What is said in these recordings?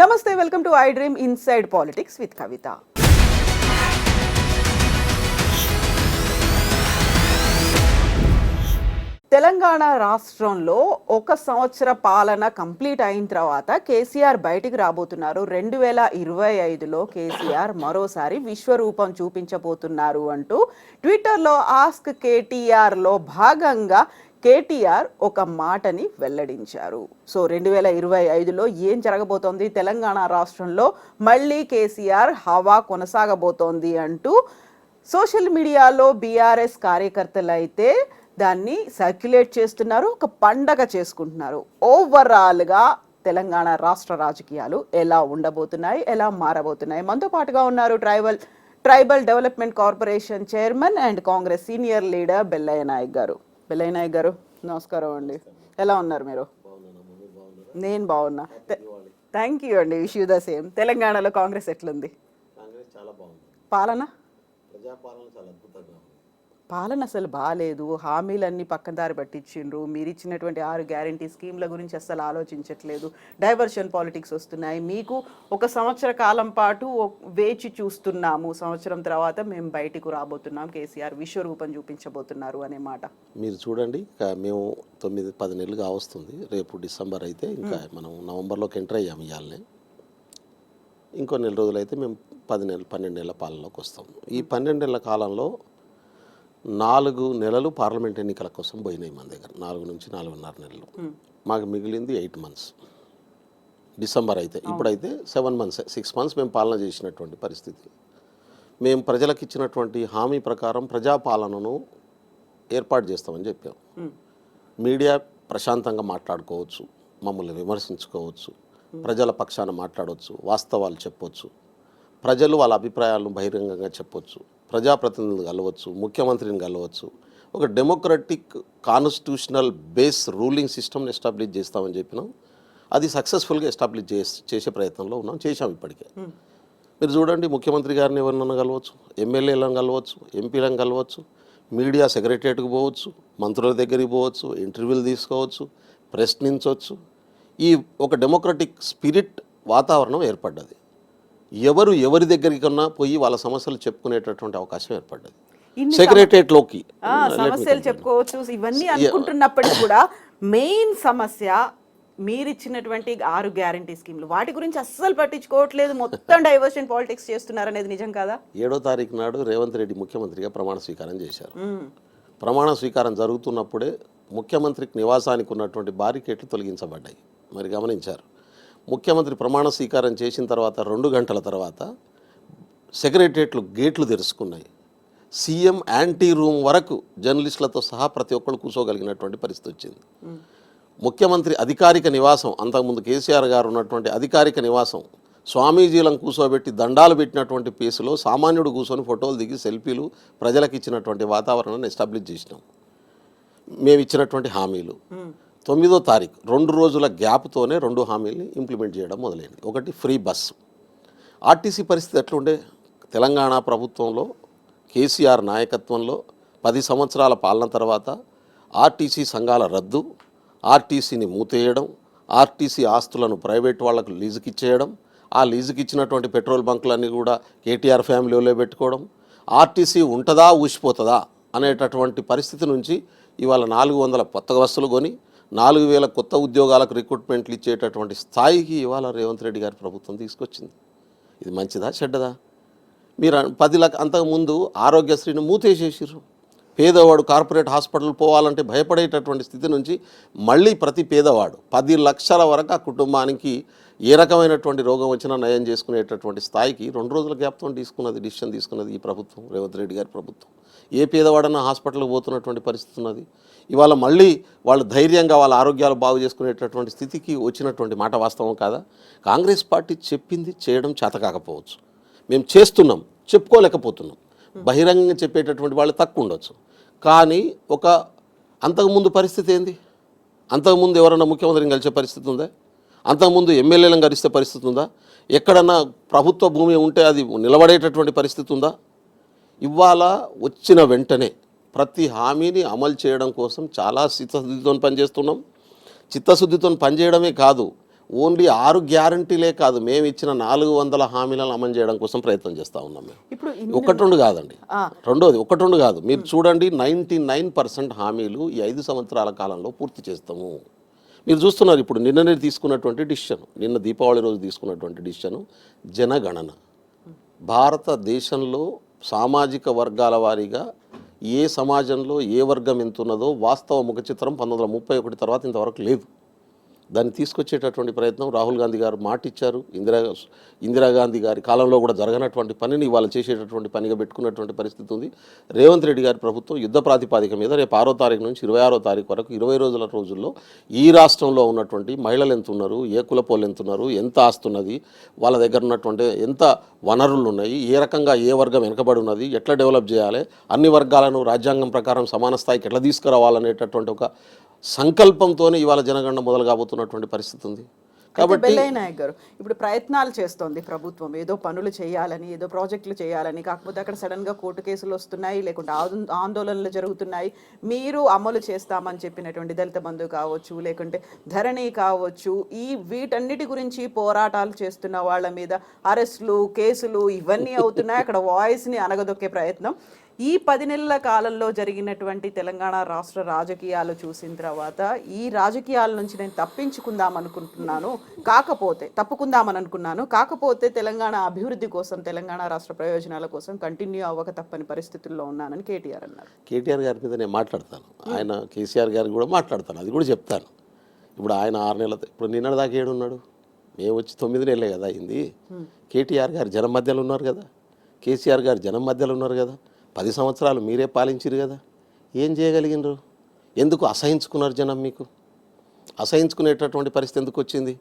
నమస్తే, welcome to I dream inside politics with Kavitha. Telangana రాష్ట్రంలో 1 సంవత్సర పాలన కంప్లీట్ అయిన తర్వాత కేసీఆర్ బయటికి రాబోతున్నారు. 2025లో కేసీఆర్ మరోసారి విశ్వరూపం చూపించబోతున్నారు అంటూ ట్విట్టర్లో ఆస్క్ కేటీఆర్లో భాగంగా కేటీఆర్ ఒక మాటని వెల్లడించారు. సో 2025లో ఏం జరగబోతోంది, తెలంగాణ రాష్ట్రంలో మళ్ళీ కేసీఆర్ హవా కొనసాగబోతోంది అంటూ సోషల్ మీడియాలో బీఆర్ఎస్ కార్యకర్తలు అయితే దాన్ని సర్క్యులేట్ చేస్తున్నారు, ఒక పండగ చేసుకుంటున్నారు. ఓవరాల్గా తెలంగాణ రాష్ట్ర రాజకీయాలు ఎలా ఉండబోతున్నాయి, ఎలా మారబోతున్నాయి? మనతో పాటుగా ఉన్నారు tribal development corporation chairman and Congress senior leader Bellayya Naik garu. Bellayya Naik గారు, నమస్కారం అండి. ఎలా ఉన్నారు మీరు? నేను బాగున్నా, థ్యాంక్ యూ అండి. Wish you the same. తెలంగాణలో కాంగ్రెస్ ఎట్లుంది? పాలన అసలు బాగాలేదు. హామీలన్నీ పక్కన దారి పట్టించిండ్రు. మీరు ఇచ్చినటువంటి 6 గ్యారంటీ స్కీమ్ల గురించి అసలు ఆలోచించట్లేదు. డైవర్షన్ పాలిటిక్స్ వస్తున్నాయి. మీకు 1 సంవత్సర కాలం పాటు వేచి చూస్తున్నాము, సంవత్సరం తర్వాత మేము బయటకు రాబోతున్నాం, కేసీఆర్ విశ్వరూపం చూపించబోతున్నారు అనే మాట. మీరు చూడండి, మేము 9-10 నెలలుగా వస్తుంది. రేపు డిసెంబర్ అయితే ఇంకా మనం నవంబర్లోకి ఎంటర్ అయ్యాము. ఇవాళనే ఇంకో నెల రోజులు అయితే మేము 12 నెలల పాలనలోకి వస్తాం. ఈ 12 నెలల కాలంలో 4 నెలలు పార్లమెంట్ ఎన్నికల కోసం పోయినాయి మన దగ్గర. 4 నుంచి 4.5 నెలలు. మాకు మిగిలింది 8 months. డిసెంబర్ అయితే ఇప్పుడైతే 7 months, 6 months మేము పాలన చేసినటువంటి పరిస్థితి. మేము ప్రజలకు ఇచ్చినటువంటి హామీ ప్రకారం ప్రజాపాలనను ఏర్పాటు చేస్తామని చెప్పాం. మీడియా ప్రశాంతంగా మాట్లాడుకోవచ్చు, మమ్మల్ని విమర్శించుకోవచ్చు, ప్రజల పక్షాన మాట్లాడవచ్చు, వాస్తవాలు చెప్పవచ్చు, ప్రజలు వాళ్ళ అభిప్రాయాలను బహిరంగంగా చెప్పొచ్చు, ప్రజాప్రతినిధులు కలవచ్చు, ముఖ్యమంత్రిని కలవచ్చు. ఒక డెమోక్రటిక్ కాన్స్టిట్యూషనల్ బేస్ రూలింగ్ సిస్టమ్ని ఎస్టాబ్లిష్ చేస్తామని చెప్పినాం. అది సక్సెస్ఫుల్గా ఎస్టాబ్లిష్ చేసే ప్రయత్నంలో ఉన్నాం, చేసాం ఇప్పటికే. మీరు చూడండి, ముఖ్యమంత్రి గారిని ఎవరినైనా కలవచ్చు, ఎమ్మెల్యేలను కలవచ్చు, ఎంపీలను కలవచ్చు, మీడియా సెక్రటరియట్కి పోవచ్చు, మంత్రుల దగ్గరికి పోవచ్చు, ఇంటర్వ్యూలు తీసుకోవచ్చు, ప్రశ్నించవచ్చు. ఈ ఒక డెమోక్రటిక్ స్పిరిట్ వాతావరణం ఏర్పడ్డది. ఎవరి దగ్గరికి కన్నా పోయి వాళ్ళ సమస్యలు చెప్పుకునేటటువంటి అవకాశం ఏర్పడ్డది. సెక్రటరియట్లోకి సమస్యలు చెప్పుకోవచ్చు. ఇవన్నీ అనుకుంటున్నప్పటికీ కూడా మెయిన్ సమస్య మీరిచ్చినటువంటి 6 గ్యారంటీ స్కీమ్లు, వాటి గురించి అస్సలు పట్టించుకోవట్లేదు. మొత్తం డైవర్షన్ పాలిటిక్స్ చేస్తున్నారు అనేది నిజం కదా? 7వ తారీఖు నాడు రేవంత్ రెడ్డి ముఖ్యమంత్రిగా ప్రమాణ స్వీకారం చేశారు. ప్రమాణ స్వీకారం జరుగుతున్నప్పుడే ముఖ్యమంత్రికి నివాసానికి ఉన్నటువంటి బారికేట్లు తొలగించబడ్డాయి. మరి గమనించారు. ముఖ్యమంత్రి ప్రమాణ స్వీకారం చేసిన తర్వాత 2 గంటల తర్వాత సెక్రటరియట్లు గేట్లు తెరుచుకున్నాయి. సీఎం యాంటీ రూమ్ వరకు జర్నలిస్టులతో సహా ప్రతి ఒక్కరు కూర్చోగలిగినటువంటి పరిస్థితి వచ్చింది. ముఖ్యమంత్రి అధికారిక నివాసం, అంతకుముందు కేసీఆర్ గారు ఉన్నటువంటి అధికారిక నివాసం, స్వామీజీలను కూర్చోబెట్టి దండాలు పెట్టినటువంటి ప్లేసులో సామాన్యుడు కూర్చొని ఫోటోలు దిగి సెల్ఫీలు ప్రజలకు ఇచ్చినటువంటి వాతావరణాన్ని ఎస్టాబ్లిష్ చేసినాం. మేము ఇచ్చినటువంటి హామీలు 9వ తారీఖు 2 రోజుల గ్యాప్తోనే 2 హామీల్ని ఇంప్లిమెంట్ చేయడం మొదలైంది. ఒకటి ఫ్రీ బస్సు. ఆర్టీసీ పరిస్థితి ఎట్లుండే? తెలంగాణ ప్రభుత్వంలో కేసీఆర్ నాయకత్వంలో 10 సంవత్సరాల పాలన తర్వాత ఆర్టీసీ సంఘాల రద్దు, ఆర్టీసీని మూతేయడం, ఆర్టీసీ ఆస్తులను ప్రైవేట్ వాళ్లకు లీజుకి ఇచ్చేయడం, ఆ లీజుకి ఇచ్చినటువంటి పెట్రోల్ బంకులన్నీ కూడా కేటీఆర్ ఫ్యామిలీలో పెట్టుకోవడం, ఆర్టీసీ ఉంటుందా ఊసిపోతుందా అనేటటువంటి పరిస్థితి నుంచి ఇవాళ 400 కొత్త బస్సులు కొని 4000 కొత్త ఉద్యోగాలకు రిక్రూట్మెంట్లు ఇచ్చేటటువంటి స్థాయికి ఇవాళ రేవంత్ రెడ్డి గారి ప్రభుత్వం తీసుకొచ్చింది. ఇది మంచిదా చెడ్డదా? మీరు 10 లక్ష అంతకుముందు ఆరోగ్యశ్రీని మూతేసేసారు. పేదవాడు కార్పొరేట్ హాస్పిటల్ పోవాలంటే భయపడేటటువంటి స్థితి నుంచి మళ్ళీ ప్రతి పేదవాడు 10 లక్షల వరకు ఆ కుటుంబానికి ఏ రకమైనటువంటి రోగం వచ్చినా నయం చేసుకునేటటువంటి స్థాయికి 2 రోజుల గ్యాప్తో డిసిషన్ తీసుకున్నది ఈ ప్రభుత్వం, రేవంత్ రెడ్డి గారి ప్రభుత్వం. ఏ పేదవాడన్నా హాస్పిటల్కి పోతున్నటువంటి పరిస్థితి ఉన్నది. ఇవాళ మళ్ళీ వాళ్ళు ధైర్యంగా వాళ్ళ ఆరోగ్యాలు బాగు చేసుకునేటటువంటి స్థితికి వచ్చినటువంటి మాట వాస్తవం కాదా? కాంగ్రెస్ పార్టీ చెప్పింది చేయడం చేత కాకపోవచ్చు, మేము చేస్తున్నాం చెప్పుకోలేకపోతున్నాం. బహిరంగంగా చెప్పేటటువంటి వాళ్ళు తక్కువ ఉండొచ్చు. కానీ అంతకుముందు పరిస్థితి ఏంది? అంతకుముందు ఎవరన్నా ముఖ్యమంత్రిని కలిసే పరిస్థితి ఉందా? అంతకుముందు ఎమ్మెల్యేలను కలిసే పరిస్థితి ఉందా? ఎక్కడన్నా ప్రభుత్వ భూమి ఉంటే అది నిలబడేటటువంటి పరిస్థితి ఉందా? ఇవాళ వచ్చిన వెంటనే ప్రతి హామీని అమలు చేయడం కోసం చాలా చిత్తశుద్ధితో పనిచేస్తున్నాం. చిత్తశుద్ధితో పనిచేయడమే కాదు, ఓన్లీ 6 గ్యారంటీలే కాదు, మేము ఇచ్చిన 400 హామీలను అమలు చేయడం కోసం ప్రయత్నం చేస్తూ ఉన్నాం మేము. ఇప్పుడు ఒకటి రెండు కాదండి, రెండోది ఒకటి రెండు కాదు, మీరు చూడండి 99% హామీలు ఈ 5 సంవత్సరాల కాలంలో పూర్తి చేస్తాము. మీరు చూస్తున్నారు ఇప్పుడు నిన్ననే తీసుకున్నటువంటి డిసిషన్, నిన్న దీపావళి రోజు తీసుకున్నటువంటి డిసిషను జనగణన. భారతదేశంలో సామాజిక వర్గాల వారీగా ఏ సమాజంలో ఏ వర్గం ఎంత ఉన్నదో వాస్తవ ముఖ చిత్రం 1931 తర్వాత ఇంతవరకు లేదు. దాన్ని తీసుకొచ్చేటటువంటి ప్రయత్నం రాహుల్ గాంధీ గారు మాట ఇచ్చారు. ఇందిరాగాంధీ గారి కాలంలో కూడా జరగనటువంటి పనిని ఇవాళ చేసేటటువంటి పనిగా పెట్టుకున్నటువంటి పరిస్థితి ఉంది. రేవంత్ రెడ్డి గారి ప్రభుత్వం యుద్ధ ప్రాతిపాదిక మీద రేపు 6వ తారీఖు నుంచి 26వ తారీఖు వరకు 20 రోజుల్లో ఈ రాష్ట్రంలో ఉన్నటువంటి మహిళలు ఎంత ఉన్నారు, ఏ కులపోళ్ళు ఎంత ఉన్నారు, ఎంత ఆస్తున్నది, వాళ్ళ దగ్గర ఉన్నటువంటి ఎంత వనరులు ఉన్నాయి, ఏ రకంగా ఏ వర్గం వెనకబడి ఉన్నది, ఎట్లా డెవలప్ చేయాలి, అన్ని వర్గాలను రాజ్యాంగం ప్రకారం సమాన స్థాయికి ఎట్లా తీసుకురావాలనేటటువంటి ఒక సంకల్పంతోనే ఇవాళ జనగణన మొదలు కాబోతున్నటువంటి పరిస్థితి ఉంది. కాబట్టి బెల్లయ్య నాయక్ గారు, ఇప్పుడు ప్రయత్నాలు చేస్తోంది ప్రభుత్వం, ఏదో పనులు చేయాలని, ఏదో ప్రాజెక్టులు చేయాలని, కాకపోతే అక్కడ సడన్గా కోర్టు కేసులు వస్తున్నాయి, లేకుంటే ఆందోళనలు జరుగుతున్నాయి. మీరు అమలు చేస్తామని చెప్పినటువంటి దళిత బంధు కావచ్చు, లేకుంటే ధరణి కావచ్చు, వీటన్నిటి గురించి పోరాటాలు చేస్తున్న వాళ్ళ మీద అరెస్టులు, కేసులు ఇవన్నీ అవుతున్నాయి. అక్కడ వాయిస్ని అనగదొక్కే ప్రయత్నం. ఈ 10 నెలల కాలంలో జరిగినటువంటి తెలంగాణ రాష్ట్ర రాజకీయాలు చూసిన తర్వాత ఈ రాజకీయాల నుంచి నేను తప్పుకుందామని అనుకున్నాను, కాకపోతే తెలంగాణ అభివృద్ధి కోసం, తెలంగాణ రాష్ట్ర ప్రయోజనాల కోసం కంటిన్యూ అవ్వక తప్పని పరిస్థితుల్లో ఉన్నానని కేటీఆర్ అన్నారు. కేటీఆర్ గారి మీద నేను మాట్లాడతాను, ఆయన కేసీఆర్ గారికి కూడా మాట్లాడతాను, అది కూడా చెప్తాను. ఇప్పుడు ఆయన 6 నెలల, ఇప్పుడు నిన్నటి దాకా ఏడున్నాడు, మేము వచ్చి 9 నెలలే కదా అయింది. కేటీఆర్ గారు జనం మధ్యలో ఉన్నారు కదా, కేసీఆర్ గారు జనం మధ్యలో ఉన్నారు కదా, 10 సంవత్సరాలు మీరే పాలించారు కదా, ఏం చేయగలిగినారు? ఎందుకు అసహించుకున్నారు జనం? మీకు అసహించుకునేటటువంటి పరిస్థితి ఎందుకు వచ్చింది?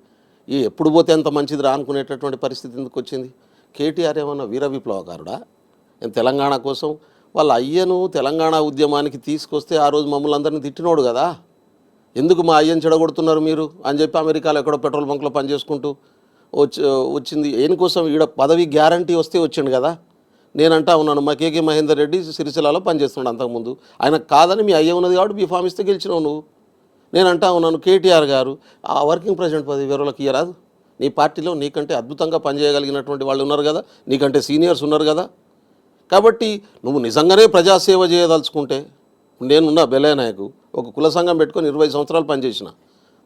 ఎప్పుడు పోతే ఎంత మంచిది రా అనుకునేటటువంటి పరిస్థితి ఎందుకు వచ్చింది? కేటీఆర్ ఏమన్నా వీర విప్లవకారుడా? తెలంగాణ కోసం వాళ్ళ అయ్యను తెలంగాణ ఉద్యమానికి తీసుకొస్తే ఆ రోజు మమ్మల్ని అందరినీ తిట్టినోడు కదా, ఎందుకు మా అయ్యను చెడగొడుతున్నారు మీరు అని చెప్పి అమెరికాలో ఎక్కడో పెట్రోల్ బంక్లో పనిచేసుకుంటూ వచ్చింది. ఏనికోసం ఈడ పదవి గ్యారంటీ వస్తే వచ్చిండు కదా. నేనంటా ఉన్నాను, మా కేకే మహేందర్ రెడ్డి సిరిసిల్లాలో పనిచేస్తున్నాడు అంతకుముందు, ఆయన కాదని మీ అయ్య ఉన్నది కాబట్టి బీఫామ్ ఇస్తే గెలిచినావు నువ్వు. నేనంటా ఉన్నాను, కేటీఆర్ గారు ఆ వర్కింగ్ ప్రెసిడెంట్ పదవి వేరేలకు ఇయ్యరాదు? నీ పార్టీలో నీకంటే అద్భుతంగా పనిచేయగలిగినటువంటి వాళ్ళు ఉన్నారు కదా, నీకంటే సీనియర్స్ ఉన్నారు కదా. కాబట్టి నువ్వు నిజంగానే ప్రజాసేవ చేయదలుచుకుంటే, నేనున్నా బెల్లయ్య నాయకు ఒక కుల సంఘం పెట్టుకొని 20 సంవత్సరాలు పనిచేసిన,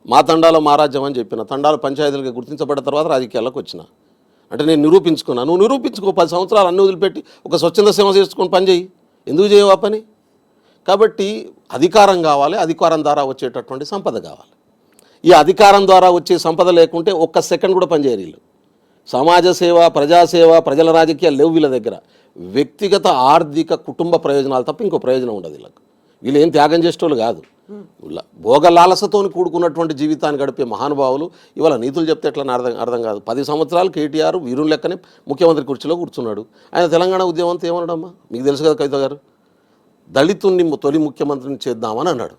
మా తండాలో మా రాజ్యం అని చెప్పిన, తండాలు పంచాయతీలుగా గుర్తించబడ్డ తర్వాత రాజకీయాల్లోకి వచ్చిన. అంటే నేను నిరూపించుకున్నా, నువ్వు నిరూపించుకో. 10 సంవత్సరాలు అన్ని వదిలిపెట్టి ఒక స్వచ్ఛంద సేవ చేసుకొని పని చేయి, ఎందుకు చేయవు ఆ పని? కాబట్టి అధికారం కావాలి, అధికారం ద్వారా వచ్చేటటువంటి సంపద కావాలి. ఈ అధికారం ద్వారా వచ్చే సంపద లేకుంటే ఒక్క సెకండ్ కూడా పనిచేయరు వీళ్ళు. సమాజ సేవ, ప్రజాసేవ, ప్రజల రాజకీయాలు లేవు వీళ్ళ దగ్గర. వ్యక్తిగత ఆర్థిక కుటుంబ ప్రయోజనాలు తప్ప ఇంకో ప్రయోజనం ఉండదు వీళ్ళకి. వీళ్ళు ఏం త్యాగం చేసేటోళ్ళు కాదు. భోగ లాలసతో కూడుకున్నటువంటి జీవితాన్ని గడిపే మహానుభావులు ఇవాళ నీతులు చెప్తే ఎట్లా అర్థం కాదు. 10 సంవత్సరాలు కేటీఆర్ వీరుని లెక్కనే ముఖ్యమంత్రి కుర్చీలో కూర్చున్నాడు. ఆయన తెలంగాణ ఉద్యమంతో ఏమన్నాడమ్మా మీకు తెలుసు కదా కవిత గారు, దళితుణ్ణి తొలి ముఖ్యమంత్రిని చేద్దామని అన్నాడు.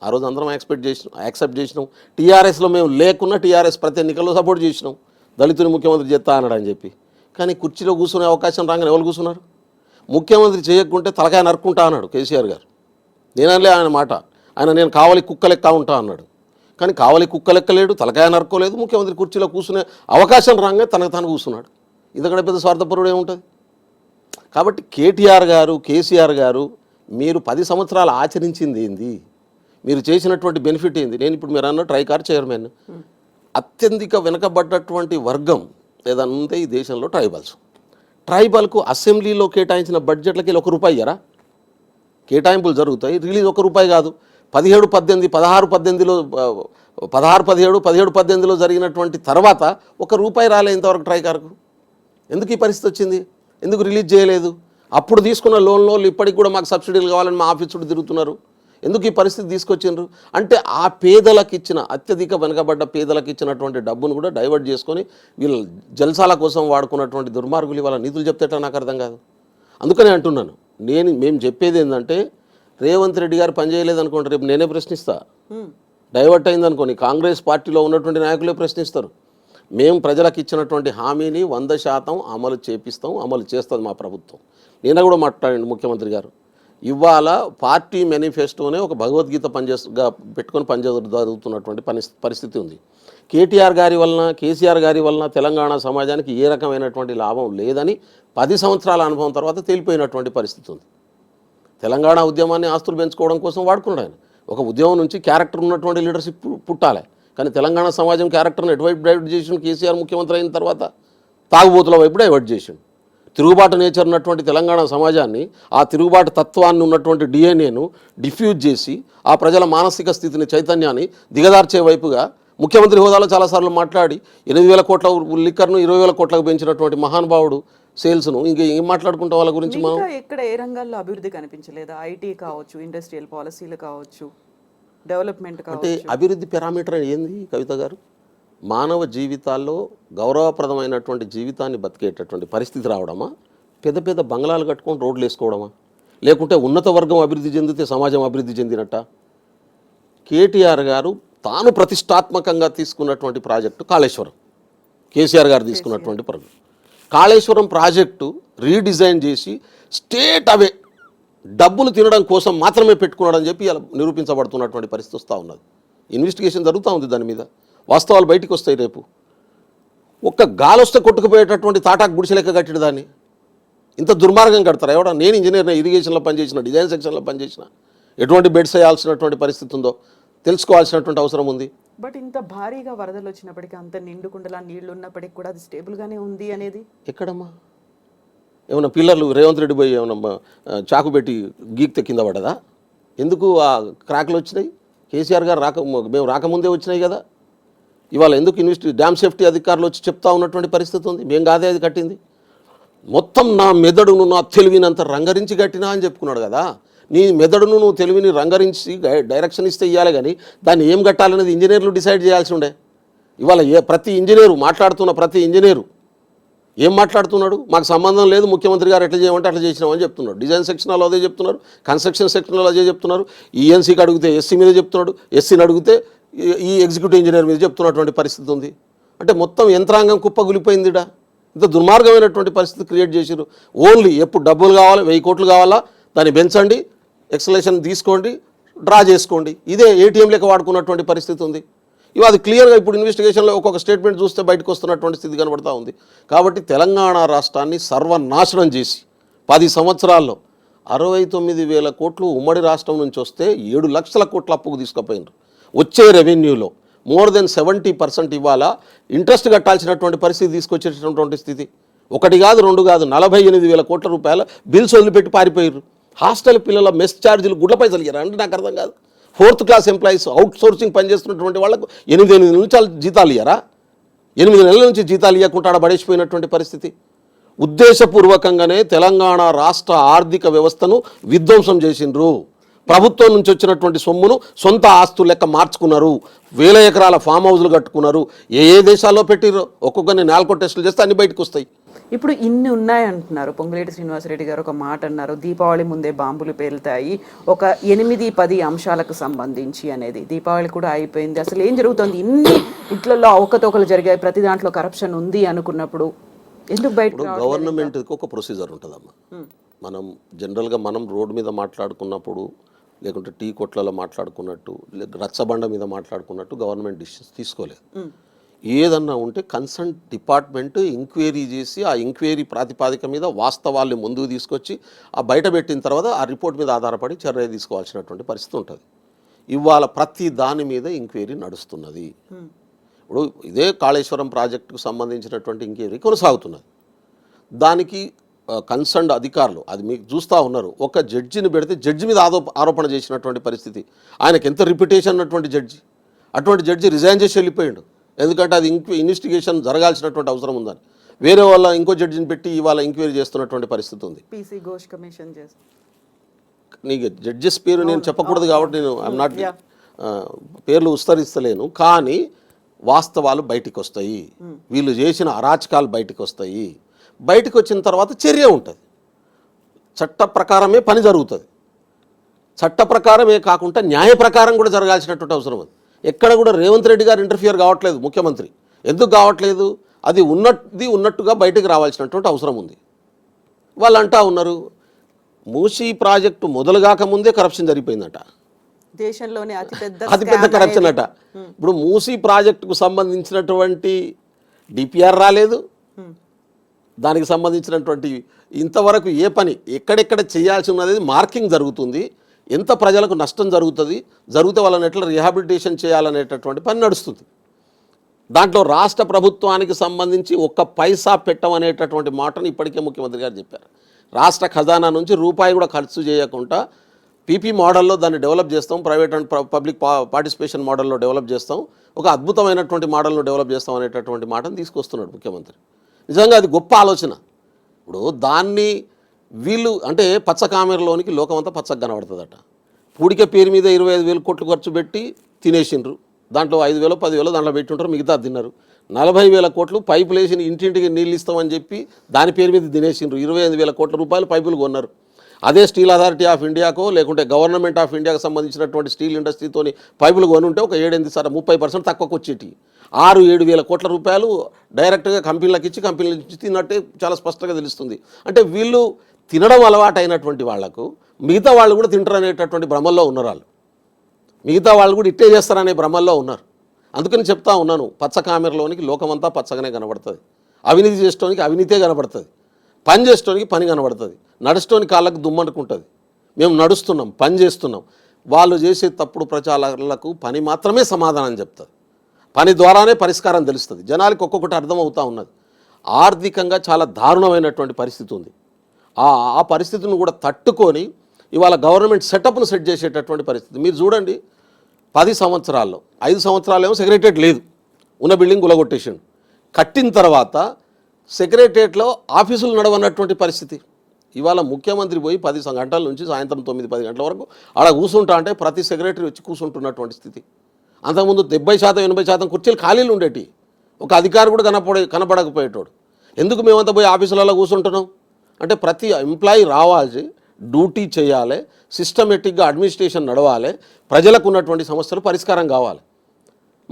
ఆ రోజు అందరం యాక్సెప్ట్ చేసినాం. టీఆర్ఎస్లో మేము లేకున్నా టీఆర్ఎస్ ప్రతి ఎన్నికల్లో సపోర్ట్ చేసినాం, దళితుని ముఖ్యమంత్రి చేస్తా అన్నాడు అని చెప్పి. కానీ కుర్చీలో కూర్చునే అవకాశం రాగానే ఎవరు కూర్చున్నారు? ముఖ్యమంత్రి చేయకుంటే తలకాయ నరుక్కుంటా అన్నాడు కేసీఆర్ గారు. నేనలే ఆయన మాట, ఆయన నేను కావలి కుక్క లెక్క ఉంటా అన్నాడు. కానీ కావలి కుక్క లెక్క లేడు, తలకాయ నరుక్కోలేదు, ముఖ్యమంత్రి కుర్చీలో కూర్చునే అవకాశం రాగానే తనకు తాను కూర్చున్నాడు. ఇంతకంటే పెద్ద స్వార్థపరుడు ఏముంటుంది? కాబట్టి కేటీఆర్ గారు, కేసీఆర్ గారు, మీరు 10 సంవత్సరాలు ఆచరించింది ఏంది? మీరు చేసినటువంటి బెనిఫిట్ ఏంది? నేను ఇప్పుడు మీరు అన్న ట్రైకార్ చైర్మన్, అత్యధిక వెనుకబడ్డటువంటి వర్గం ఏదన్నా ఉంటే ఈ దేశంలో ట్రైబల్కు అసెంబ్లీలో కేటాయించిన బడ్జెట్లకి ₹1 ఇయ్యరా? కేటాయింపులు జరుగుతాయి, రిలీజ్ ₹1 కాదు. 17-18, 16-18లో 16-17, 17-18లో జరిగినటువంటి తర్వాత ₹1 రాలే ఇంతవరకు ట్రైకార్కు. ఎందుకు ఈ పరిస్థితి వచ్చింది? ఎందుకు రిలీజ్ చేయలేదు? అప్పుడు తీసుకున్న లోన్లో ఇప్పటికి కూడా మాకు సబ్సిడీలు కావాలని మా ఆఫీస్ చుట్టూ తిరుగుతున్నారు. ఎందుకు ఈ పరిస్థితి తీసుకొచ్చిండ్రు? అంటే ఆ పేదలకు ఇచ్చిన, అత్యధిక వెనుకబడ్డ పేదలకు ఇచ్చినటువంటి డబ్బును కూడా డైవర్ట్ చేసుకొని వీళ్ళు జల్సాల కోసం వాడుకున్నటువంటి దుర్మార్గులు ఇవాళ నీతులు చెప్తేట నాకు అర్థం కాదు. అందుకనే అంటున్నాను, మేము చెప్పేది ఏంటంటే, రేవంత్ రెడ్డి గారు పనిచేయలేదు అనుకోండి, రేపు నేనే ప్రశ్నిస్తా. డైవర్ట్ అయింది అనుకోని కాంగ్రెస్ పార్టీలో ఉన్నటువంటి నాయకులే ప్రశ్నిస్తారు. మేము ప్రజలకు ఇచ్చినటువంటి హామీని 100% అమలు చేపిస్తాం, అమలు చేస్తుంది మా ప్రభుత్వం. నేను కూడా మాట్లాడండి ముఖ్యమంత్రి గారు, ఇవాళ పార్టీ మేనిఫెస్టోనే ఒక భగవద్గీత పెట్టుకొని జరుగుతున్నటువంటి పరిస్థితి ఉంది. కేటీఆర్ గారి వలన, కేసీఆర్ గారి వలన తెలంగాణ సమాజానికి ఏ రకమైనటువంటి లాభం లేదని 10 సంవత్సరాల అనుభవం తర్వాత తేలిపోయినటువంటి పరిస్థితి ఉంది. తెలంగాణ ఉద్యమాన్ని ఆస్తులు పెంచుకోవడం కోసం వాడుకున్నాడు ఆయన. ఒక ఉద్యమం నుంచి క్యారెక్టర్ ఉన్నటువంటి లీడర్షిప్ పుట్టాలి. కానీ తెలంగాణ సమాజం క్యారెక్టర్ని ఎటువైపు డైవర్ట్ చేసిండు కేసీఆర్ ముఖ్యమంత్రి అయిన తర్వాత? తాగుబోతుల వైపు డైవర్ట్ చేసిండు. తిరుగుబాటు నేచర్ ఉన్నటువంటి తెలంగాణ సమాజాన్ని, ఆ తిరుగుబాటు తత్వాన్ని ఉన్నటువంటి డిఎన్ఏను డిఫ్యూజ్ చేసి ఆ ప్రజల మానసిక స్థితిని, చైతన్యాన్ని దిగదార్చే వైపుగా ముఖ్యమంత్రి హోదాలో చాలాసార్లు మాట్లాడి 8,000 కోట్ల లిక్కర్ను 20,000 కోట్లకు పెంచినటువంటి మహానుభావుడు సేల్స్ను ఇంకా ఏం మాట్లాడుకుంటాం వాళ్ళ గురించి మనం? ఇక్కడ ఏ రంగాల్లో అభివృద్ధి కనిపించలేదా? ఐటీ కావచ్చు, ఇండస్ట్రియల్ పాలసీలు కావచ్చు, డెవలప్మెంట్ అంటే కావచ్చు. అభివృద్ధి పారామీటర్ ఏంది కవిత గారు? మానవ జీవితాల్లో గౌరవప్రదమైనటువంటి జీవితాన్ని బతికేటటువంటి పరిస్థితి రావడమా? పెద్ద పెద్ద బంగ్లాలు కట్టుకొని రోడ్లు వేసుకోవడమా? లేకుంటే ఉన్నత వర్గం అభివృద్ధి చెందితే సమాజం అభివృద్ధి చెందినట్ట? కేటీఆర్ గారు తాను ప్రతిష్టాత్మకంగా తీసుకున్నటువంటి ప్రాజెక్టు కాళేశ్వరం, కేసీఆర్ గారు తీసుకున్నటువంటి ప్రాజెక్టు. కాళేశ్వరం ప్రాజెక్టు రీడిజైన్ చేసి స్టేట్ అవే డబ్బులు తినడం కోసం మాత్రమే పెట్టుకున్నాడని చెప్పి ఇలా నిరూపించబడుతున్నటువంటి పరిస్థితి వస్తూ ఉన్నది. ఇన్వెస్టిగేషన్ జరుగుతూ ఉంది దాని మీద. వాస్తవాలు బయటికి వస్తాయి రేపు. ఒక్క గాలొస్తే కొట్టుకుపోయేటటువంటి తాటాకు గుడిసెలెక్క కట్టిన దాన్ని ఇంత దుర్మార్గం కడతారు ఎవడా? నేను ఇంజనీర్ని, ఇరిగేషన్లో పనిచేసిన, డిజైన్ సెక్షన్లో పనిచేసిన, ఎటువంటి బెడ్స్ వేయాల్సినటువంటి పరిస్థితి ఉందో తెలుసుకోవాల్సినటువంటి అవసరం ఉంది. బట్ ఇంత భారీగా వరదలు వచ్చినప్పటికీ, అంత నిండుకుండలా నీళ్లు ఉన్నప్పటికీ కూడా అది స్టేబుల్గానే ఉంది అనేది ఎక్కడమ్మా? ఏమన్నా పిల్లర్లు రేవంత్ రెడ్డి పోయి ఏమన్నా చాకు పెట్టి గీక్తే కింద పడదా? ఎందుకు ఆ క్రాక్లు వచ్చినాయి? కేసీఆర్ గారు మేము రాకముందే వచ్చినాయి కదా. ఇవాళ ఎందుకు డ్యామ్ సేఫ్టీ అధికారులు వచ్చి చెప్తా ఉన్నటువంటి పరిస్థితి ఉంది? మేము కాదే అది కట్టింది, మొత్తం నా మెదడును, నా తెలివినంత రంగరించి కట్టినా అని చెప్పుకున్నాడు కదా. నీ మెదడును, నువ్వు తెలివిని రంగరించి డైరెక్షన్ ఇస్తే ఇవ్వాలి, కానీ దాన్ని ఏం కట్టాలనేది ఇంజనీర్లు డిసైడ్ చేయాల్సి ఉండే. ఇవాళ ప్రతి ఇంజనీరు మాట్లాడుతున్న ప్రతి ఇంజనీరు ఏం మాట్లాడుతున్నాడు? మాకు సంబంధం లేదు, ముఖ్యమంత్రి గారు ఎట్లా చేయమంటే అట్లా చేసినామని చెప్తున్నాడు. డిజైన్ సెక్షన్లో అదే చెప్తున్నారు, కన్స్ట్రక్షన్ సెక్షన్లో అదే చెప్తున్నారు. ఈఎన్సీకి అడిగితే ఎస్సీ మీద చెప్తున్నాడు, ఎస్సీని అడిగితే ఈ ఎగ్జిక్యూటివ్ ఇంజనీర్ మీద చెప్తున్నటువంటి పరిస్థితి ఉంది. అంటే మొత్తం యంత్రాంగం కుప్పగులిపోయిందిడా. ఇంత దుర్మార్గమైనటువంటి పరిస్థితి క్రియేట్ చేసారు. ఓన్లీ ఎప్పుడు డబ్బులు కావాలి, 1000 కోట్లు కావాలా, దాన్ని పెంచండి, ఎక్సలేషన్ తీసుకోండి, డ్రా చేసుకోండి, ఇదే ఏటీఎం లెక్క వాడుకున్నటువంటి పరిస్థితి ఉంది. ఇవి అది క్లియర్గా ఇప్పుడు ఇన్వెస్టిగేషన్లో ఒక్కొక్క స్టేట్మెంట్ చూస్తే బయటకు వస్తున్నటువంటి స్థితి కనబడతా ఉంది. కాబట్టి తెలంగాణ రాష్ట్రాన్ని సర్వనాశనం చేసి 10 సంవత్సరాల్లో 69,000 కోట్లు ఉమ్మడి రాష్ట్రం నుంచి వస్తే 7 లక్షల కోట్ల అప్పుకు తీసుకుపోయినారు. వచ్చే రెవెన్యూలో మోర్ దెన్ 70% ఇవాళ ఇంట్రెస్ట్ కట్టాల్సినటువంటి పరిస్థితి తీసుకొచ్చేటటువంటి స్థితి. 1 కాదు 2 కాదు 48,000 కోట్ల రూపాయల బిల్స్ వదిలిపెట్టి పారిపోయారు. హాస్టల్ పిల్లల మెస్ ఛార్జీలు గుడ్ల పైసలు ఇయ్యారు అంటే నాకు అర్థం కాదు. 4th class employees, out sourcing పనిచేస్తున్నటువంటి వాళ్ళకు 8 నుంచి జీతాలు ఇయ్యారా? 8 నెలల నుంచి జీతాలు ఇవ్వకుండా ఆడ పడేసిపోయినటువంటి పరిస్థితి. ఉద్దేశపూర్వకంగానే తెలంగాణ రాష్ట్ర ఆర్థిక వ్యవస్థను విధ్వంసం చేసిండ్రు. ప్రభుత్వం నుంచి వచ్చినటువంటి సొమ్మును సొంత ఆస్తులు లెక్క మార్చుకున్నారు. 1000 ఎకరాల ఫామ్ హౌస్లు కట్టుకున్నారు. ఏ దేశాల్లో పెట్టిరో ఒక్కొక్కరిని 4 టెస్టులు చేస్తే అన్ని బయటకు వస్తాయి. ఇప్పుడు ఇన్ని ఉన్నాయంటున్నారు. పొంగులేటి శ్రీనివాసరెడ్డి గారు ఒక మాట అన్నారు, దీపావళి ముందే బాంబులు పేలుతాయి, ఒక 8-10 అంశాలకు సంబంధించి అనేది. దీపావళి కూడా అయిపోయింది, అసలు ఏం జరుగుతుంది? ఇన్ని ఇట్లలో అవకతవకలు జరిగాయి, ప్రతి దాంట్లో కరప్షన్ ఉంది అనుకున్నప్పుడు ఎందుకు బయట? గవర్నమెంట్కి ఒక ప్రొసీజర్ ఉంటుందమ్మా. మనం జనరల్గా మనం రోడ్డు మీద మాట్లాడుకున్నప్పుడు, లేకుంటే టీ కొట్లలో మాట్లాడుకున్నట్టు, రచ్చబండ మీద మాట్లాడుకున్నట్టు గవర్నమెంట్ డిసిషన్స్ తీసుకోలేదు. ఏదన్నా ఉంటే కన్సర్న్ డిపార్ట్మెంట్ ఎంక్వైరీ చేసి ఆ ఎంక్వైరీ ప్రాతిపాదిక మీద వాస్తవాల్ని ముందుకు తీసుకొచ్చి ఆ బయట పెట్టిన తర్వాత ఆ రిపోర్ట్ మీద ఆధారపడి చర్య తీసుకోవాల్సినటువంటి పరిస్థితి ఉంటుంది. ఇవాళ ప్రతి దాని మీద ఎంక్వైరీ నడుస్తున్నది. ఇప్పుడు ఇదే కాళేశ్వరం ప్రాజెక్టుకు సంబంధించినటువంటి ఎంక్వైరీ కొనసాగుతున్నది. దానికి కన్సర్న్డ్ అధికారులు అది మీకు చూస్తూ ఉన్నారు. ఒక జడ్జిని పెడితే జడ్జి మీద ఆరోపణ చేసినటువంటి పరిస్థితి. ఆయనకు ఎంత రిప్యుటేషన్ ఉన్నటువంటి జడ్జి, అటువంటి జడ్జి రిజైన్ చేసి వెళ్ళిపోయాడు. ఎందుకంటే అది ఇన్వెస్టిగేషన్ జరగాల్సినటువంటి అవసరం ఉందని వేరే వాళ్ళ ఇంకో జడ్జిని పెట్టి ఇవాళ ఎంక్వైరీ చేస్తున్నటువంటి పరిస్థితి ఉంది. పీసీ ఘోష్ కమిషన్ నీకు జడ్జెస్ పేరు నేను చెప్పకూడదు కాబట్టి నేను ఐఎమ్ నాట్ పేర్లు ఉస్తరిస్తలేను, కానీ వాస్తవాలు బయటికి వస్తాయి. వీళ్ళు చేసిన అరాచకాలు బయటికి వస్తాయి. బయటకు వచ్చిన తర్వాత చర్య ఉంటుంది. చట్ట ప్రకారమే పని జరుగుతుంది. చట్ట ప్రకారమే కాకుండా న్యాయ ప్రకారం కూడా జరగాల్సినటువంటి అవసరం ఉంది. ఎక్కడ కూడా రేవంత్ రెడ్డి గారు ఇంటర్ఫియర్ కావట్లేదు ముఖ్యమంత్రి. ఎందుకు కావట్లేదు? అది ఉన్నట్టుగా బయటకు రావాల్సినటువంటి అవసరం ఉంది. వాళ్ళు అంటా ఉన్నారు మూసీ ప్రాజెక్టు మొదలుగాక ముందే కరప్షన్ జరిగిపోయిందట, దేశంలోనే అతిపెద్ద అతిపెద్ద కరప్షన్ అట. ఇప్పుడు మూసీ ప్రాజెక్టుకు సంబంధించినటువంటి డిపిఆర్ రాలేదు, దానికి సంబంధించినటువంటి ఇంతవరకు ఏ పని ఎక్కడెక్కడ చేయాల్సి ఉన్నది మార్కింగ్ జరుగుతుంది, ఎంత ప్రజలకు నష్టం జరుగుతుంది, జరిగితే వాళ్ళని ఎట్లా రిహాబిలిటేషన్ చేయాలనేటటువంటి పని నడుస్తుంది. దాంట్లో రాష్ట్ర ప్రభుత్వానికి సంబంధించి ఒక్క పైసా పెట్టమనేటటువంటి మాటను ఇప్పటికే ముఖ్యమంత్రి గారు చెప్పారు. రాష్ట్ర ఖజానా నుంచి రూపాయి కూడా ఖర్చు చేయకుండా పీపీ మోడల్లో దాన్ని డెవలప్ చేస్తాం, ప్రైవేట్ అండ్ పబ్లిక్ పార్టిసిపేషన్ మోడల్లో డెవలప్ చేస్తాం, ఒక అద్భుతమైనటువంటి మోడల్ను డెవలప్ చేస్తాం అనేటటువంటి మాటను తీసుకొస్తున్నాడు ముఖ్యమంత్రి. నిజంగా అది గొప్ప ఆలోచన. ఇప్పుడు దాన్ని వీళ్ళు అంటే పచ్చ కామెరలోనికి లోకమంతా పచ్చగా కనబడుతుందట. పూడిక పేరు మీద 25,000 కోట్లు ఖర్చు పెట్టి తినేసిండ్రు, దాంట్లో 5,000 10,000 దాంట్లో పెట్టుంటారు, మిగతా తిన్నారు. 40,000 కోట్లు పైపులు వేసి ఇంటింటికి నీళ్ళు ఇస్తామని చెప్పి దాని పేరు మీద తినేసిండ్రు. 25,000 కోట్ల రూపాయలు పైపులు కొన్నారు. అదే స్టీల్ అథారిటీ ఆఫ్ ఇండియాకో లేకుంటే గవర్నమెంట్ ఆఫ్ ఇండియాకు సంబంధించినటువంటి స్టీల్ ఇండస్ట్రీతోని పైపులు కొని ఉంటే ఒక 30% తక్కువకు వచ్చేటి. 6-7 వేల కోట్ల రూపాయలు డైరెక్ట్గా కంపెనీలకు ఇచ్చి కంపెనీల నుంచి తిన్నట్టే చాలా స్పష్టంగా తెలుస్తుంది. అంటే వీళ్ళు తినడం అలవాటు అయినటువంటి వాళ్లకు మిగతా వాళ్ళు కూడా తింటారనేటటువంటి భ్రమల్లో ఉన్నారు వాళ్ళు. మిగతా వాళ్ళు కూడా ఇట్టే చేస్తారనే భ్రమల్లో ఉన్నారు. అందుకని చెప్తా ఉన్నాను, పచ్చ కామెరలోనికి లోకమంతా పచ్చగానే కనబడుతుంది. అవినీతి చేసేటోనికి అవినీతే కనబడుతుంది, పని చేసేటోనికి పని కనబడుతుంది, నడుచుటోని కాళ్ళకు దుమ్మనుకుంటుంది. మేము నడుస్తున్నాం, పని చేస్తున్నాం. వాళ్ళు చేసే తప్పుడు ప్రచారాలకు పని మాత్రమే సమాధానం చెప్తుంది, పని ద్వారానే పరిష్కారం తెలుస్తుంది. జనాలకు ఒక్కొక్కటి అర్థమవుతూ ఉన్నది. ఆర్థికంగా చాలా దారుణమైనటువంటి పరిస్థితి ఉంది. ఆ పరిస్థితిని కూడా తట్టుకొని ఇవాళ గవర్నమెంట్ సెటప్ను సెట్ చేసేటటువంటి పరిస్థితి. మీరు చూడండి, 10 సంవత్సరాల్లో 5 సంవత్సరాలేమో సెక్రటరియట్ లేదు, ఉన్న బిల్డింగ్ గులగొట్టేసిండు. కట్టిన తర్వాత సెక్రటరియట్లో ఆఫీసులు నడవన్నటువంటి పరిస్థితి. ఇవాళ ముఖ్యమంత్రి పోయి 10 గంటల నుంచి సాయంత్రం 9-10 గంటల వరకు ఆడ కూర్చుంటా అంటే ప్రతి సెక్రటరీ వచ్చి కూర్చుంటున్నటువంటి స్థితి. అంతకుముందు 70% కుర్చీలు ఖాళీలు ఉండేటి, ఒక అధికారి కూడా కనపడకపోయేటోడు. ఎందుకు మేమంతా పోయి ఆఫీసులలో కూర్చుంటున్నాం అంటే ప్రతి ఎంప్లాయీ రావాలి, డ్యూటీ చేయాలి, సిస్టమేటిక్గా అడ్మినిస్ట్రేషన్ నడవాలి, ప్రజలకు ఉన్నటువంటి సమస్యలు పరిష్కారం కావాలి.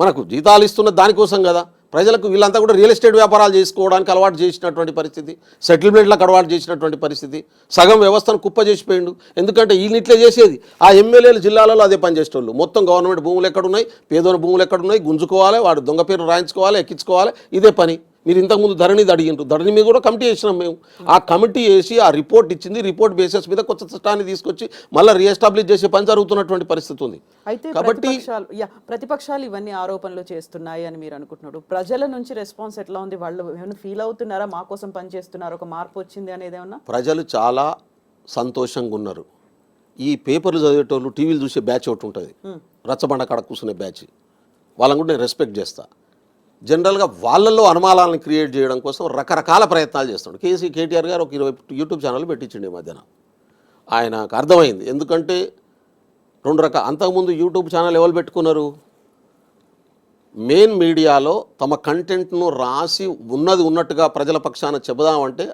మనకు జీతాలు ఇస్తున్న దానికోసం కదా. ప్రజలకు వీళ్ళంతా కూడా రియల్ ఎస్టేట్ వ్యాపారాలు చేసుకోవడానికి అలవాటు చేసినటువంటి పరిస్థితి, సెటిల్మెంట్లకు అలవాటు చేసినటువంటి పరిస్థితి. సగం వ్యవస్థను కుప్ప చేసిపోయిండు. ఎందుకంటే వీళ్ళని ఇట్లే చేసేది. ఆ ఎమ్మెల్యేలు జిల్లాలలో అదే పని చేసేటోళ్ళు. మొత్తం గవర్నమెంట్ భూములు ఎక్కడున్నాయి, పేదోని భూములు ఎక్కడున్నాయి, గుంజుకోవాలి, వాడు దొంగ పేరు రాయించుకోవాలి, ఎక్కించుకోవాలి, ఇదే పని. మీరు ఇంతకుముందు ధరణిది అడిగిండ్రు, ధరణి మీద కూడా కమిటీ చేసినాం మేము. ఆ కమిటీ వేసి ఆ రిపోర్ట్ ఇచ్చింది, రిపోర్ట్ బేసిస్ మీద కొత్త చట్టాన్ని తీసుకొచ్చి మళ్ళీ రీఎస్టాబ్లిష్ చేసే పని జరుగుతున్నటువంటి పరిస్థితి ఉంది. అయితే కాబట్టి ప్రతిపక్షాలు ఇవన్నీ ఆరోపణలు చేస్తున్నాయి అని మీరు అనుకుంటున్నారు. ప్రజల నుంచి రెస్పాన్స్ ఎట్లా ఉంది? వాళ్ళు ఏమైనా ఫీల్ అవుతున్నారా, మా కోసం పనిచేస్తున్నారు, ఒక మార్పు వచ్చింది అనేది ఏమన్నా? ప్రజలు చాలా సంతోషంగా ఉన్నారు. ఈ పేపర్లు చదివేటోళ్ళు, టీవీలు చూసే బ్యాచ్ ఒకటి ఉంటుంది, రచ్చబండ కాడ కూర్చునే బ్యాచ్. వాళ్ళని కూడా నేను రెస్పెక్ట్ చేస్తాను. జనరల్గా వాళ్ళల్లో అనుమానాలను క్రియేట్ చేయడం కోసం రకరకాల ప్రయత్నాలు చేస్తాడు. కేటీఆర్ గారు ఒక 20 యూట్యూబ్ ఛానల్ పెట్టించండి ఈ మధ్యన. ఆయనకు అర్థమైంది. ఎందుకంటే 2 రకాల అంతకుముందు యూట్యూబ్ ఛానల్ ఎవరు పెట్టుకున్నారు, మెయిన్ మీడియాలో తమ కంటెంట్ను రాసి ఉన్నది ఉన్నట్టుగా ప్రజల పక్షాన చెబుదామంటే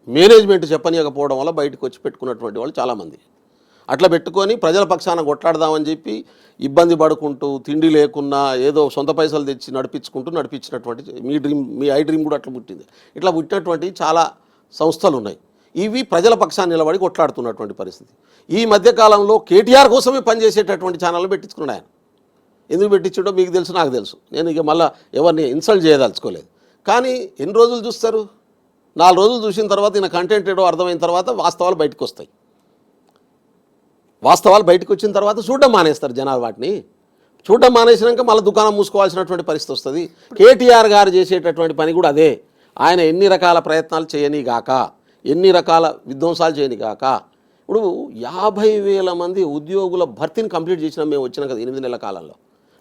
మేనేజ్మెంట్ చెప్పనీయకపోవడం వల్ల బయటకు వచ్చి పెట్టుకున్నటువంటి వాళ్ళు చాలామంది. అట్లా పెట్టుకొని ప్రజల పక్షాన కొట్లాడదామని చెప్పి ఇబ్బంది పడుకుంటూ, తిండి లేకున్నా ఏదో సొంత పైసలు తెచ్చి నడిపించినటువంటి మీ ఐ డ్రీమ్ కూడా అట్లా పుట్టింది. ఇట్లా పుట్టినటువంటి చాలా సంస్థలు ఉన్నాయి. ఇవి ప్రజల పక్షాన్ని నిలబడి కొట్లాడుతున్నటువంటి పరిస్థితి. ఈ మధ్యకాలంలో కేటీఆర్ కోసమే పనిచేసేటటువంటి ఛానళ్ళు పెట్టించుకున్నాడు ఆయన. ఎందుకు పెట్టించాడో మీకు తెలుసు, నాకు తెలుసు. నేను ఇక మళ్ళీ ఎవరిని ఇన్సల్ట్ చేయదలుచుకోలేదు. కానీ ఎన్ని రోజులు చూస్తారు? 4 రోజులు చూసిన తర్వాత ఈయన కంటెంట్ ఏడో అర్థమైన తర్వాత వాస్తవాలు బయటకు వస్తాయి. వాస్తవాలు బయటకు వచ్చిన తర్వాత చూడడం మానేస్తారు జనాలు. వాటిని చూడడం మానేసినాక మళ్ళీ దుకాణం మూసుకోవాల్సినటువంటి పరిస్థితి వస్తుంది. కేటీఆర్ గారు చేసేటటువంటి పని కూడా అదే. ఆయన ఎన్ని రకాల ప్రయత్నాలు చేయనిగాక, ఎన్ని రకాల విధ్వంసాలు చేయనిగాక, ఇప్పుడు 50,000 మంది ఉద్యోగుల భర్తీని కంప్లీట్ చేసినాం మేము వచ్చినాం కదా 8 నెలల కాలంలో.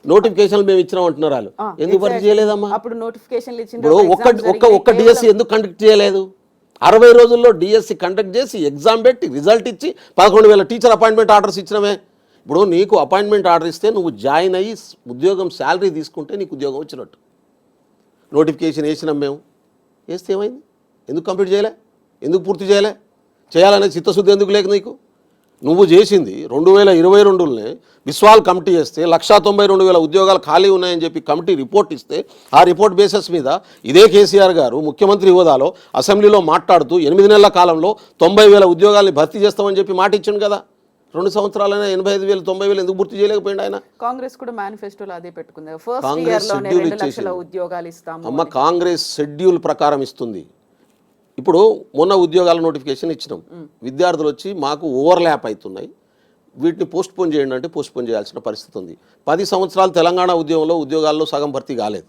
నోటిఫికేషన్లు మేము ఇచ్చినాం అంటున్నారు వాళ్ళు. ఎందుకు భర్తీ చేయలేదమ్మా? అప్పుడు నోటిఫికేషన్లు ఇప్పుడు ఒక్క డిఎస్సి ఎందుకు కండక్ట్ చేయలేదు? 60 రోజుల్లో డిఎస్సి కండక్ట్ చేసి ఎగ్జామ్ పెట్టి రిజల్ట్ ఇచ్చి 11,000 టీచర్ అపాయింట్మెంట్ ఆర్డర్స్ ఇచ్చినమే. ఇప్పుడు నీకు అపాయింట్మెంట్ ఆర్డర్ ఇస్తే నువ్వు జాయిన్ అయ్యి ఉద్యోగం శాలరీ తీసుకుంటే నీకు ఉద్యోగం వచ్చినట్టు. నోటిఫికేషన్ వేసినాం మేము, వేస్తే ఏమైంది? ఎందుకు కంప్లీట్ చేయలే? ఎందుకు పూర్తి చేయలే? చేయాలనే చిత్తశుద్ధి ఎందుకు లేక నీకు? నువ్వు చేసింది 2022లోనే విశ్వాల్ కమిటీ చేస్తే 192,000 ఉద్యోగాలు ఖాళీ ఉన్నాయని చెప్పి కమిటీ రిపోర్ట్ ఇస్తే ఆ రిపోర్ట్ బేసిస్ మీద ఇదే కేసీఆర్ గారు ముఖ్యమంత్రి హోదాలో అసెంబ్లీలో మాట్లాడుతూ 8 నెలల కాలంలో 90,000 ఉద్యోగాల్ని భర్తీ చేస్తామని చెప్పి మాట ఇచ్చిండు కదా. 2 సంవత్సరాలైనా 85,000 90,000 ఎందుకు పూర్తి చేయలేకపోయింది ఆయన? కాంగ్రెస్ కూడా మేనిఫెస్టోలో అదే పెట్టుకుంది, ఫస్ట్ కాంగ్రెస్ ఇయర్ లోనే షెడ్యూల్ 2 లక్షల ఇచ్చేసింది. ఉద్యోగాలు ఇస్తాము. అమ్మ కాంగ్రెస్ షెడ్యూల్ ప్రకారం ఇస్తుంది. ఇప్పుడు మొన్న ఉద్యోగాల నోటిఫికేషన్ ఇచ్చినాం, విద్యార్థులు వచ్చి మాకు ఓవర్లాప్ అవుతున్నాయి, వీటిని పోస్ట్ పోన్ చేయండి అంటే పోస్ట్ పోన్ చేయాల్సిన పరిస్థితి ఉంది. 10 సంవత్సరాలు తెలంగాణ ఉద్యమంలో ఉద్యోగాల్లో సగం భర్తీ కాలేదు,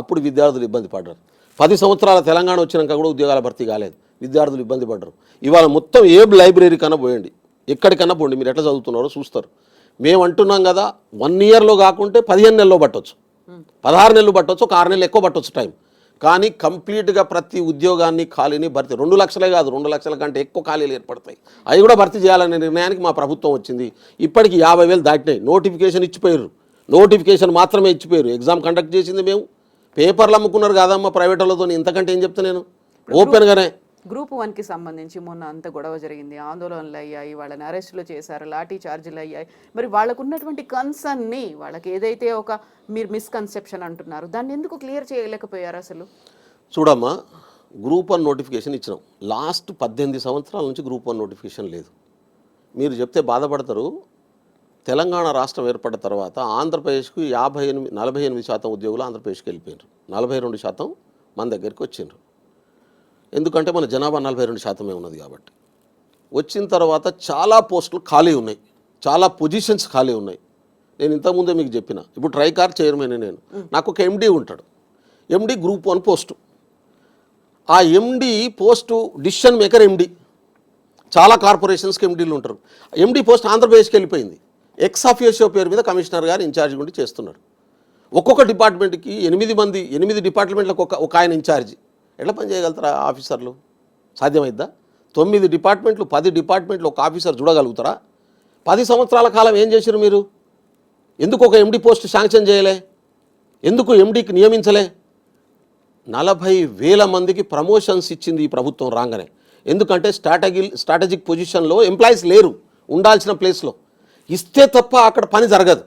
అప్పుడు విద్యార్థులు ఇబ్బంది పడ్డారు. 10 సంవత్సరాల తెలంగాణ వచ్చినాక కూడా ఉద్యోగాల భర్తీ కాలేదు, విద్యార్థులు ఇబ్బంది పడ్డారు. ఇవాళ మొత్తం ఏ లైబ్రరీ కన్నా పోయండి, ఎక్కడికన్నా పోండి, మీరు ఎట్లా చదువుతున్నారో చూస్తారు. మేము అంటున్నాం కదా 1 ఇయర్లో కాకుంటే 15 నెలల్లో పట్టవచ్చు, 16 నెలలు పట్టవచ్చు, ఒక 6 నెలలు ఎక్కువ పట్టవచ్చు టైం. కానీ కంప్లీట్గా ప్రతి ఉద్యోగాన్ని ఖాళీని భర్తీ 2 లక్షలే కాదు 2 లక్షల కంటే ఎక్కువ ఖాళీలు ఏర్పడతాయి, అవి కూడా భర్తీ చేయాలనే నిర్ణయానికి మా ప్రభుత్వం వచ్చింది. ఇప్పటికి 50,000 దాటినాయి. నోటిఫికేషన్ ఇచ్చిపోయారు, నోటిఫికేషన్ మాత్రమే ఇచ్చిపోయారు. ఎగ్జామ్ కండక్ట్ చేసింది మేము, పేపర్లు అమ్ముకున్నారు కాదమ్మా ప్రైవేట్ వాళ్ళతో. ఇంతకంటే ఏం చెప్తా నేను, ఓపెన్గానే. గ్రూప్ 1కి సంబంధించి మొన్న అంత గొడవ జరిగింది, ఆందోళనలు అయ్యాయి, వాళ్ళని అరెస్టులు చేశారు, లాఠీ చార్జీలు అయ్యాయి. మరి వాళ్ళకు ఉన్నటువంటి కన్సర్న్ని, వాళ్ళకి ఏదైతే ఒక మీరు మిస్కన్సెప్షన్ అంటున్నారు, దాన్ని ఎందుకు క్లియర్ చేయలేకపోయారు అసలు? చూడమ్మా, గ్రూప్ 1 నోటిఫికేషన్ ఇచ్చినాం. లాస్ట్ 18 సంవత్సరాల నుంచి గ్రూప్ 1 నోటిఫికేషన్ లేదు. మీరు చెప్తే బాధపడతారు. తెలంగాణ రాష్ట్రం ఏర్పడిన తర్వాత ఆంధ్రప్రదేశ్కు 48% ఉద్యోగులు ఆంధ్రప్రదేశ్కి వెళ్ళిపోయారు, 42% మన దగ్గరికి వచ్చిండ్రు. ఎందుకంటే మన జనాభా 42% ఉన్నది కాబట్టి. వచ్చిన తర్వాత చాలా పోస్టులు ఖాళీ ఉన్నాయి, చాలా పొజిషన్స్ ఖాళీ ఉన్నాయి. నేను ఇంతకుముందే మీకు చెప్పిన, ఇప్పుడు ట్రైకార్ చైర్మన్ నేను, నాకు ఒక ఎండి ఉంటాడు, ఎండి గ్రూప్ 1 పోస్టు. ఆ ఎండి పోస్టు డిసిషన్ మేకర్ ఎండి, చాలా కార్పొరేషన్స్కి ఎండీలు ఉంటారు. ఎండి పోస్ట్ ఆంధ్రప్రదేశ్కి వెళ్ళిపోయింది. ఎక్స్ అఫిషియో పేరు మీద కమిషనర్ గారు ఇన్ఛార్జ్ ఉండి చేస్తున్నాడు. ఒక్కొక్క డిపార్ట్మెంట్కి 8 డిపార్ట్మెంట్లకు ఒక ఆయన ఇన్ఛార్జి. ఎట్లా పని చేయగలుగుతారా ఆఫీసర్లు? సాధ్యమైద్దా? 9 డిపార్ట్మెంట్లు 10 డిపార్ట్మెంట్లు ఒక ఆఫీసర్ చూడగలుగుతారా? 10 సంవత్సరాల కాలం ఏం చేశారు మీరు? ఎందుకు ఒక ఎండి పోస్ట్ శాంక్షన్ చేయలే? ఎందుకు ఎండీకి నియమించలే? 40,000 మందికి ప్రమోషన్స్ ఇచ్చింది ఈ ప్రభుత్వం రాగానే. ఎందుకంటే స్ట్రాటజిక్ పొజిషన్లో ఎంప్లాయీస్ లేరు ఉండాల్సిన ప్లేస్లో. ఇస్తే తప్ప అక్కడ పని జరగదు.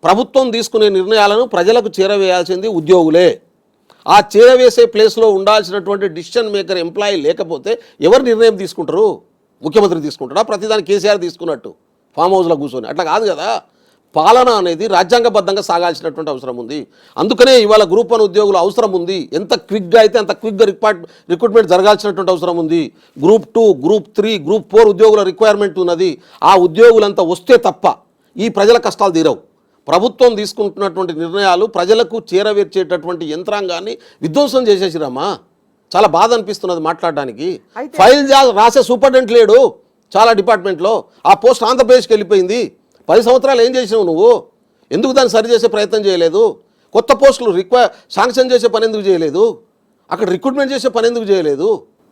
ప్రభుత్వం తీసుకునే నిర్ణయాలను ప్రజలకు చేరవేయాల్సింది ఉద్యోగులే. ఆ చేరవేసే ప్లేస్లో ఉండాల్సినటువంటి డిసిషన్ మేకర్ ఎంప్లాయీ లేకపోతే ఎవరు నిర్ణయం తీసుకుంటారు? ముఖ్యమంత్రి తీసుకుంటారా? ప్రతిదాని కేసీఆర్ తీసుకున్నట్టు ఫామ్ హౌస్లో కూర్చొని? అట్లా కాదు కదా. పాలన అనేది రాజ్యాంగబద్ధంగా సాగాల్సినటువంటి అవసరం ఉంది. అందుకనే ఇవాళ గ్రూప్ 1 ఉద్యోగులు అవసరం ఉంది. ఎంత క్విక్గా అయితే అంత క్విక్గా రిక్రూట్మెంట్ జరగాల్సినటువంటి అవసరం ఉంది. గ్రూప్ 2, గ్రూప్ 3, గ్రూప్ 4 ఉద్యోగుల రిక్వైర్మెంట్ ఉన్నది. ఆ ఉద్యోగులంతా వస్తే తప్ప ఈ ప్రజల కష్టాలు తీరవు. ప్రభుత్వం తీసుకుంటున్నటువంటి నిర్ణయాలు ప్రజలకు చేరవేర్చేటటువంటి యంత్రాంగాన్ని విధ్వంసం చేసేసిరమ్మా. చాలా బాధ అనిపిస్తున్నది మాట్లాడడానికి. ఫైల్ రాసే సూపరింటెండెంట్ లేడు చాలా డిపార్ట్మెంట్లో. ఆ పోస్ట్ ఆంధ్రప్రదేశ్కి వెళ్ళిపోయింది. 10 సంవత్సరాలు ఏం చేసినావు నువ్వు? ఎందుకు దాన్ని సరి చేసే ప్రయత్నం చేయలేదు? కొత్త పోస్టులు శాంక్షన్ చేసే పని ఎందుకు చేయలేదు? అక్కడ రిక్రూట్మెంట్ చేసే పని ఎందుకు చేయలేదు?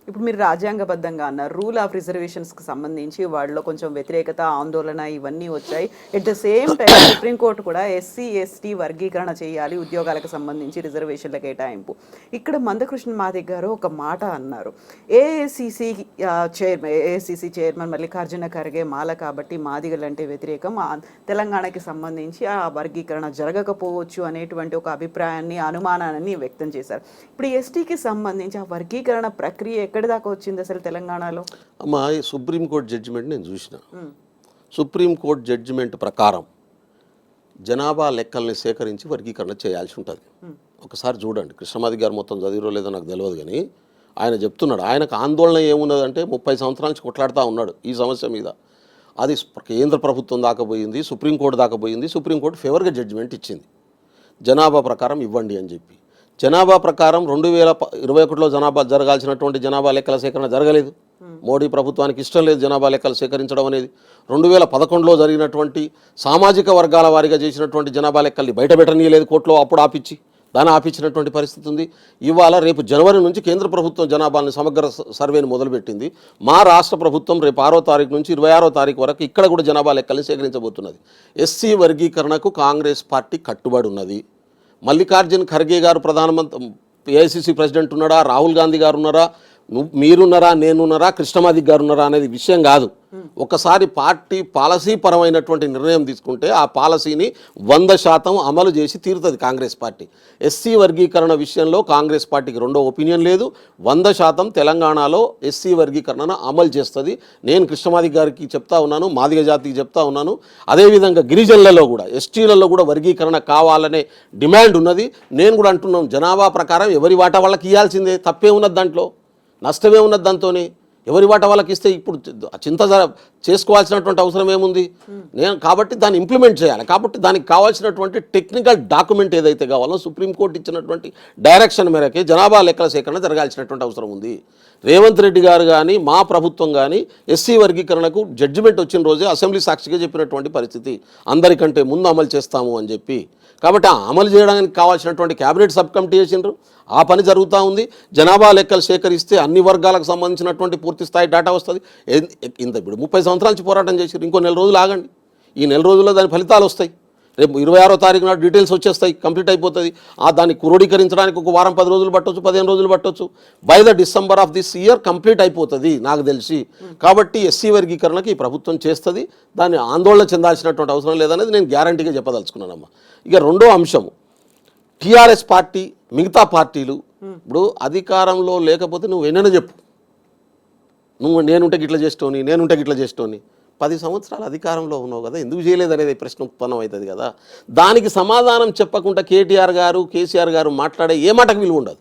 ఇప్పుడు మీరు రాజ్యాంగబద్ధంగా అన్నారు, రూల్ ఆఫ్ రిజర్వేషన్స్కి సంబంధించి వాళ్ళలో కొంచెం వ్యతిరేకత, ఆందోళన ఇవన్నీ వచ్చాయి. At the same time supreme court కూడా ఎస్సీ ఎస్టీ వర్గీకరణ చేయాలి ఉద్యోగాలకు సంబంధించి, రిజర్వేషన్ల కేటాయింపు. ఇక్కడ మందకృష్ణ మాదిగ గారు ఒక మాట అన్నారు, ఏఐసిసి చైర్మన్ మల్లికార్జున ఖర్గే మాల కాబట్టి మాదిగలంటే వ్యతిరేకం, తెలంగాణకి సంబంధించి ఆ వర్గీకరణ జరగకపోవచ్చు అనేటువంటి ఒక అభిప్రాయాన్ని, అనుమానాన్ని వ్యక్తం చేశారు. ఇప్పుడు ఎస్టీకి సంబంధించి ఆ వర్గీకరణ ప్రక్రియ ఎక్కడి దాకా వచ్చింది అసలు తెలంగాణలో? అమ్మా, ఈ సుప్రీంకోర్టు జడ్జిమెంట్ నేను చూసిన. సుప్రీంకోర్టు జడ్జిమెంట్ ప్రకారం జనాభా లెక్కల్ని సేకరించి వర్గీకరణ చేయాల్సి ఉంటుంది. ఒకసారి చూడండి, కృష్ణమాది గారు మొత్తం చదివిరో లేదో నాకు తెలియదు, కానీ ఆయన చెప్తున్నాడు. ఆయనకు ఆందోళన ఏమున్నదంటే 30 సంవత్సరాల నుంచి కొట్లాడుతూ ఉన్నాడు ఈ సమస్య మీద. అది కేంద్ర ప్రభుత్వం దాకా పోయింది, సుప్రీంకోర్టు దాకా పోయింది. సుప్రీంకోర్టు ఫేవర్గా జడ్జిమెంట్ ఇచ్చింది, జనాభా ప్రకారం ఇవ్వండి అని చెప్పి. జనాభా ప్రకారం 2021లో జరగాల్సినటువంటి జనాభా లెక్కల సేకరణ జరగలేదు. మోడీ ప్రభుత్వానికి ఇష్టం లేదు జనాభా లెక్కలు సేకరించడం అనేది. 2011లో జరిగినటువంటి సామాజిక వర్గాల వారీగా చేసినటువంటి జనాభా లెక్కల్ని బయట పెట్టనీయలేదు కోర్టులో, అప్పుడు దాన్ని ఆపించినటువంటి పరిస్థితి ఉంది. ఇవాళ రేపు జనవరి నుంచి కేంద్ర ప్రభుత్వం జనాభాని సమగ్ర సర్వేని మొదలుపెట్టింది. మా రాష్ట్ర ప్రభుత్వం రేపు 6వ తారీఖు నుంచి 26వ తారీఖు వరకు ఇక్కడ కూడా జనాభా లెక్కల్ని సేకరించబోతున్నది. ఎస్సీ వర్గీకరణకు కాంగ్రెస్ పార్టీ కట్టుబడి ఉన్నది. మల్లికార్జున్ ఖర్గే గారు ప్రధానమంత్రి, ఏఐసిసి ప్రెసిడెంట్ ఉన్నారా, రాహుల్ గాంధీ గారు ఉన్నారా, మీరున్నారా, నేనున్నారా, కృష్ణమాదిక్ గారు ఉన్నారా అనేది విషయం కాదు. ఒకసారి పార్టీ పాలసీ పరమైనటువంటి నిర్ణయం తీసుకుంటే ఆ పాలసీని 100% అమలు చేసి తీరుతుంది కాంగ్రెస్ పార్టీ. ఎస్సీ వర్గీకరణ విషయంలో కాంగ్రెస్ పార్టీకి రెండో ఒపీనియన్ లేదు. 100% తెలంగాణలో ఎస్సీ వర్గీకరణను అమలు చేస్తుంది. నేను కృష్ణమాది గారికి చెప్తా ఉన్నాను, మాదిగ జాతికి చెప్తా ఉన్నాను. అదేవిధంగా గిరిజనులలో కూడా, ఎస్టీలలో కూడా వర్గీకరణ కావాలనే డిమాండ్ ఉన్నది. నేను కూడా అంటున్నాను, జనాభా ప్రకారం ఎవరి వాటా వాళ్ళకి ఇవ్వాల్సిందే. తప్పే ఉన్నది దాంట్లో, నష్టమే ఉన్నది దాంతోనే. ఎవరి వాటా వాళ్ళకి ఇస్తే ఇప్పుడు చింత చేసుకోవాల్సినటువంటి అవసరం ఏముంది? కాబట్టి దాన్ని ఇంప్లిమెంట్ చేయాలి. కాబట్టి దానికి కావాల్సినటువంటి టెక్నికల్ డాక్యుమెంట్ ఏదైతే కావాలో సుప్రీంకోర్టు ఇచ్చినటువంటి డైరెక్షన్ మేరకే జనాభా లెక్కల సేకరణ జరగాల్సినటువంటి అవసరం ఉంది. రేవంత్ రెడ్డి గారు కానీ మా ప్రభుత్వం కానీ ఎస్సీ వర్గీకరణకు జడ్జిమెంట్ వచ్చిన రోజే అసెంబ్లీ సాక్షిగా చెప్పినటువంటి పరిస్థితి, అందరికంటే ముందు అమలు చేస్తాము అని చెప్పి. కాబట్టి ఆ అమలు చేయడానికి కావాల్సినటువంటి క్యాబినెట్ సబ్ కమిటీ చేసిండ్రు, ఆ పని జరుగుతూ ఉంది. జనాభా లెక్కలు సేకరిస్తే అన్ని వర్గాలకు సంబంధించినటువంటి పూర్తి స్థాయి డేటా వస్తుంది. ఇప్పుడు 30 సంవత్సరాల నుంచి పోరాటం చేసారు, ఇంకో నెల రోజులు ఆగండి. ఈ నెల రోజుల్లో దాని ఫలితాలు వస్తాయి. రేపు 26వ తారీఖు నాడు డీటెయిల్స్ వచ్చేస్తాయి, కంప్లీట్ అయిపోతుంది. దాన్ని క్రోడీకరించడానికి ఒక వారం 10 రోజులు పట్టవచ్చు, 15 రోజులు పట్టవచ్చు. By the December of this year complete అయిపోతుంది నాకు తెలిసి. కాబట్టి ఎస్సీ వర్గీకరణకి ఈ ప్రభుత్వం చేస్తుంది, దాన్ని ఆందోళన చెందాల్సినటువంటి అవసరం లేదనేది నేను గ్యారంటీగా చెప్పదలుచుకున్నానమ్మా. ఇక రెండో అంశము, టీఆర్ఎస్ పార్టీ మిగతా పార్టీలు ఇప్పుడు అధికారంలో లేకపోతే నువ్వు ఎన్నైనా చెప్పు, నేనుంటే గిట్లా చేస్తోని, నేనుంటే గిట్లా చేస్తోని. 10 సంవత్సరాలు అధికారంలో ఉన్నావు కదా, ఎందుకు చేయలేదు అనేది ప్రశ్న ఉత్పన్నం అవుతుంది కదా. దానికి సమాధానం చెప్పకుండా కేటీఆర్ గారు, కేసీఆర్ గారు మాట్లాడే ఏ మాటకు విలువ ఉండదు.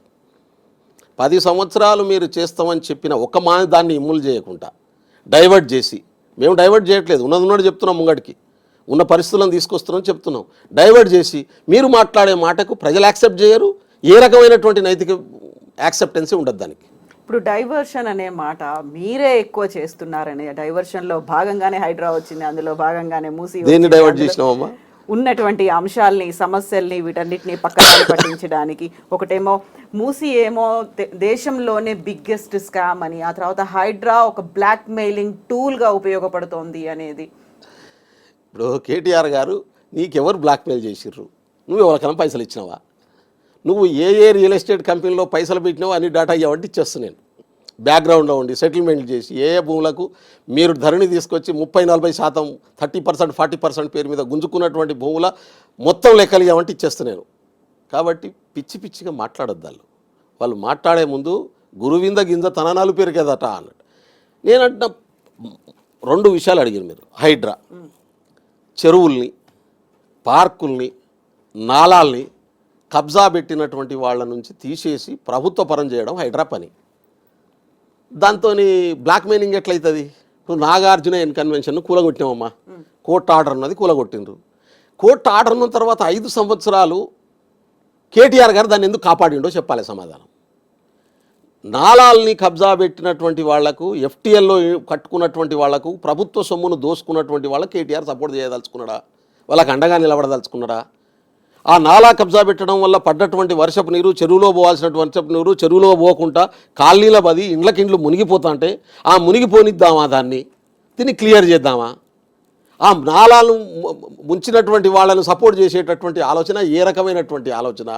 10 సంవత్సరాలు మీరు చేస్తామని చెప్పిన ఒక దాన్ని ఇమ్ములు చేయకుండా డైవర్ట్ చేసి, మేము డైవర్ట్ చేయట్లేదు, ఉన్నది చెప్తున్నాం, ముంగడికి ఉన్న పరిస్థితులను తీసుకొస్తున్నాం చెప్తున్నాం. డైవర్ట్ చేసి మీరు మాట్లాడే మాటకు ప్రజలు యాక్సెప్ట్ చేయరు. ఏ రకమైనటువంటి నైతిక యాక్సెప్టెన్సీ ఉండదు దానికి. ఇప్పుడు డైవర్షన్ అనే మాట మీరే ఎక్కువ చేస్తున్నారని, డైవర్షన్లో భాగంగానే హైడ్రా వచ్చింది, అందులో భాగంగానే మూసి దేన్ని డైవర్ట్ చేసినామమ్మా? ఉన్నటువంటి అంశాలని, సమస్యల్ని, వీటన్నిటిని పక్కన పట్టించడానికి. ఒకటేమో మూసి ఏమో దేశంలోనే బిగ్గెస్ట్ స్కామ్ అని, ఆ తర్వాత హైడ్రా ఒక బ్లాక్ మెయిలింగ్ టూల్గా ఉపయోగపడుతోంది అనేది. ఇప్పుడు కేటీఆర్ గారు నీకెవరు బ్లాక్మెయిల్ చేసిర్రు? నువ్వు ఎవరికైనా పైసలు ఇచ్చినావా? నువ్వు ఏ రియల్ ఎస్టేట్ కంపెనీలో పైసలు పెట్టినావో అన్ని డేటా ఇవ్వండి ఇచ్చేస్తాను నేను. బ్యాక్గ్రౌండ్లో ఉండి సెటిల్మెంట్ చేసి ఏ భూములకు మీరు ధరణి తీసుకొచ్చి 30-40%, 30%, 40% పేరు మీద గుంజుకున్నటువంటి భూముల మొత్తం లెక్కలు ఇవ్వమంటే ఇచ్చేస్తాను నేను. కాబట్టి పిచ్చి పిచ్చిగా మాట్లాడొద్దు. వాళ్ళు మాట్లాడే ముందు గురువింద గింజ తననాలు పెరిగేదట అన్నట్టు. నేనంటున్నా 2 విషయాలు అడిగారు మీరు. హైడ్రా చెరువుల్ని, పార్కుల్ని, నాలాల్ని కబ్జా పెట్టినటువంటి వాళ్ళ నుంచి తీసేసి ప్రభుత్వ పరం చేయడం హైడ్రా పని. దాంతో బ్లాక్ మెయిలింగ్ ఎట్లయితుంది? ఇప్పుడు నాగార్జున కన్వెన్షన్ కూలగొట్టినామమ్మా, కోర్టు ఆర్డర్ ఉన్నది, కూలగొట్టిండ్రు. కోర్టు ఆర్డర్ ఉన్న తర్వాత 5 సంవత్సరాలు కేటీఆర్ గారు దాన్ని ఎందుకు కాపాడిండో చెప్పాలి సమాధానం. నాలాల్ని కబ్జా పెట్టినటువంటి వాళ్లకు, ఎఫ్టీఎల్లో కట్టుకున్నటువంటి వాళ్లకు, ప్రభుత్వ సొమ్మును దోసుకున్నటువంటి వాళ్ళకు కేటీఆర్ సపోర్ట్ చేయదలుచుకున్నాడా? వాళ్ళకి అండగా నిలబడదలుచుకున్నాడా? ఆ నాలా కబ్జా పెట్టడం వల్ల పడ్డటువంటి వర్షపు నీరు, చెరువులో పోవాల్సినటువంటి వర్షపు నీరు చెరువులో పోకుండా కాలనీల బది ఇండ్లకిండ్లు మునిగిపోతా అంటే ఆ మునిగిపోనిద్దామా? దీన్ని క్లియర్ చేద్దామా? ఆ నాలాలను ముంచినటువంటి వాళ్ళను సపోర్ట్ చేసేటటువంటి ఆలోచన ఏ రకమైనటువంటి ఆలోచన?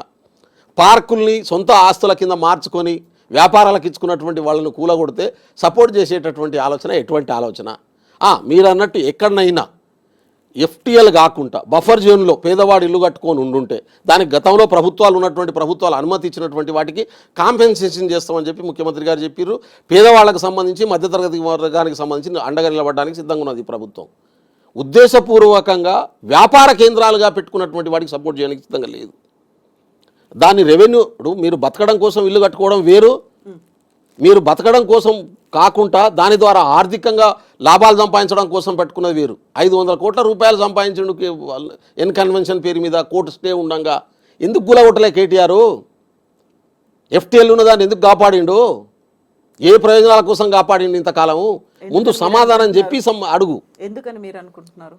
పార్కుల్ని సొంత ఆస్తుల కింద మార్చుకొని వ్యాపారాలకు ఇచ్చుకున్నటువంటి వాళ్ళను కూలగొడితే సపోర్ట్ చేసేటటువంటి ఆలోచన ఎటువంటి ఆలోచన? మీరు అన్నట్టు ఎక్కడనైనా ఎఫ్టీఎల్ కాకుండా బఫర్ జోన్లో పేదవాడు ఇల్లు కట్టుకొని ఉండుంటే దానికి గతంలో ప్రభుత్వాలు ఉన్నటువంటి ప్రభుత్వాలు అనుమతి ఇచ్చినటువంటి వాటికి కాంపెన్సేషన్ చేస్తామని చెప్పి ముఖ్యమంత్రి గారు చెప్పారు. పేదవాళ్ళకు సంబంధించి, మధ్యతరగతి వర్గానికి సంబంధించి అండగా నిలబడడానికి సిద్ధంగా ఉన్నది ప్రభుత్వం. ఉద్దేశపూర్వకంగా వ్యాపార కేంద్రాలుగా పెట్టుకున్నటువంటి వాటికి సపోర్ట్ చేయడానికి సిద్ధంగా లేదు. దాన్ని రెవెన్యూ, మీరు బతకడం కోసం ఇల్లు కట్టుకోవడం వేరు, మీరు బతకడం కోసం కాకుండా దాని ద్వారా ఆర్థికంగా లాభాలు సంపాదించడం కోసం పెట్టుకున్నది వేరు. 500 కోట్ల రూపాయలు సంపాదించండు కన్వెన్షన్ పేరు మీద కోర్టు స్టే ఉండగా ఎందుకు గులగొట్టలే కేటీఆర్? ఎఫ్టీఎల్ ఉన్నదాన్ని ఎందుకు కాపాడిండు? ఏ ప్రయోజనాల కోసం కాపాడిండు ఇంతకాలము? ముందు సమాధానం చెప్పి అడుగు. ఎందుకని మీరు అనుకుంటున్నారు?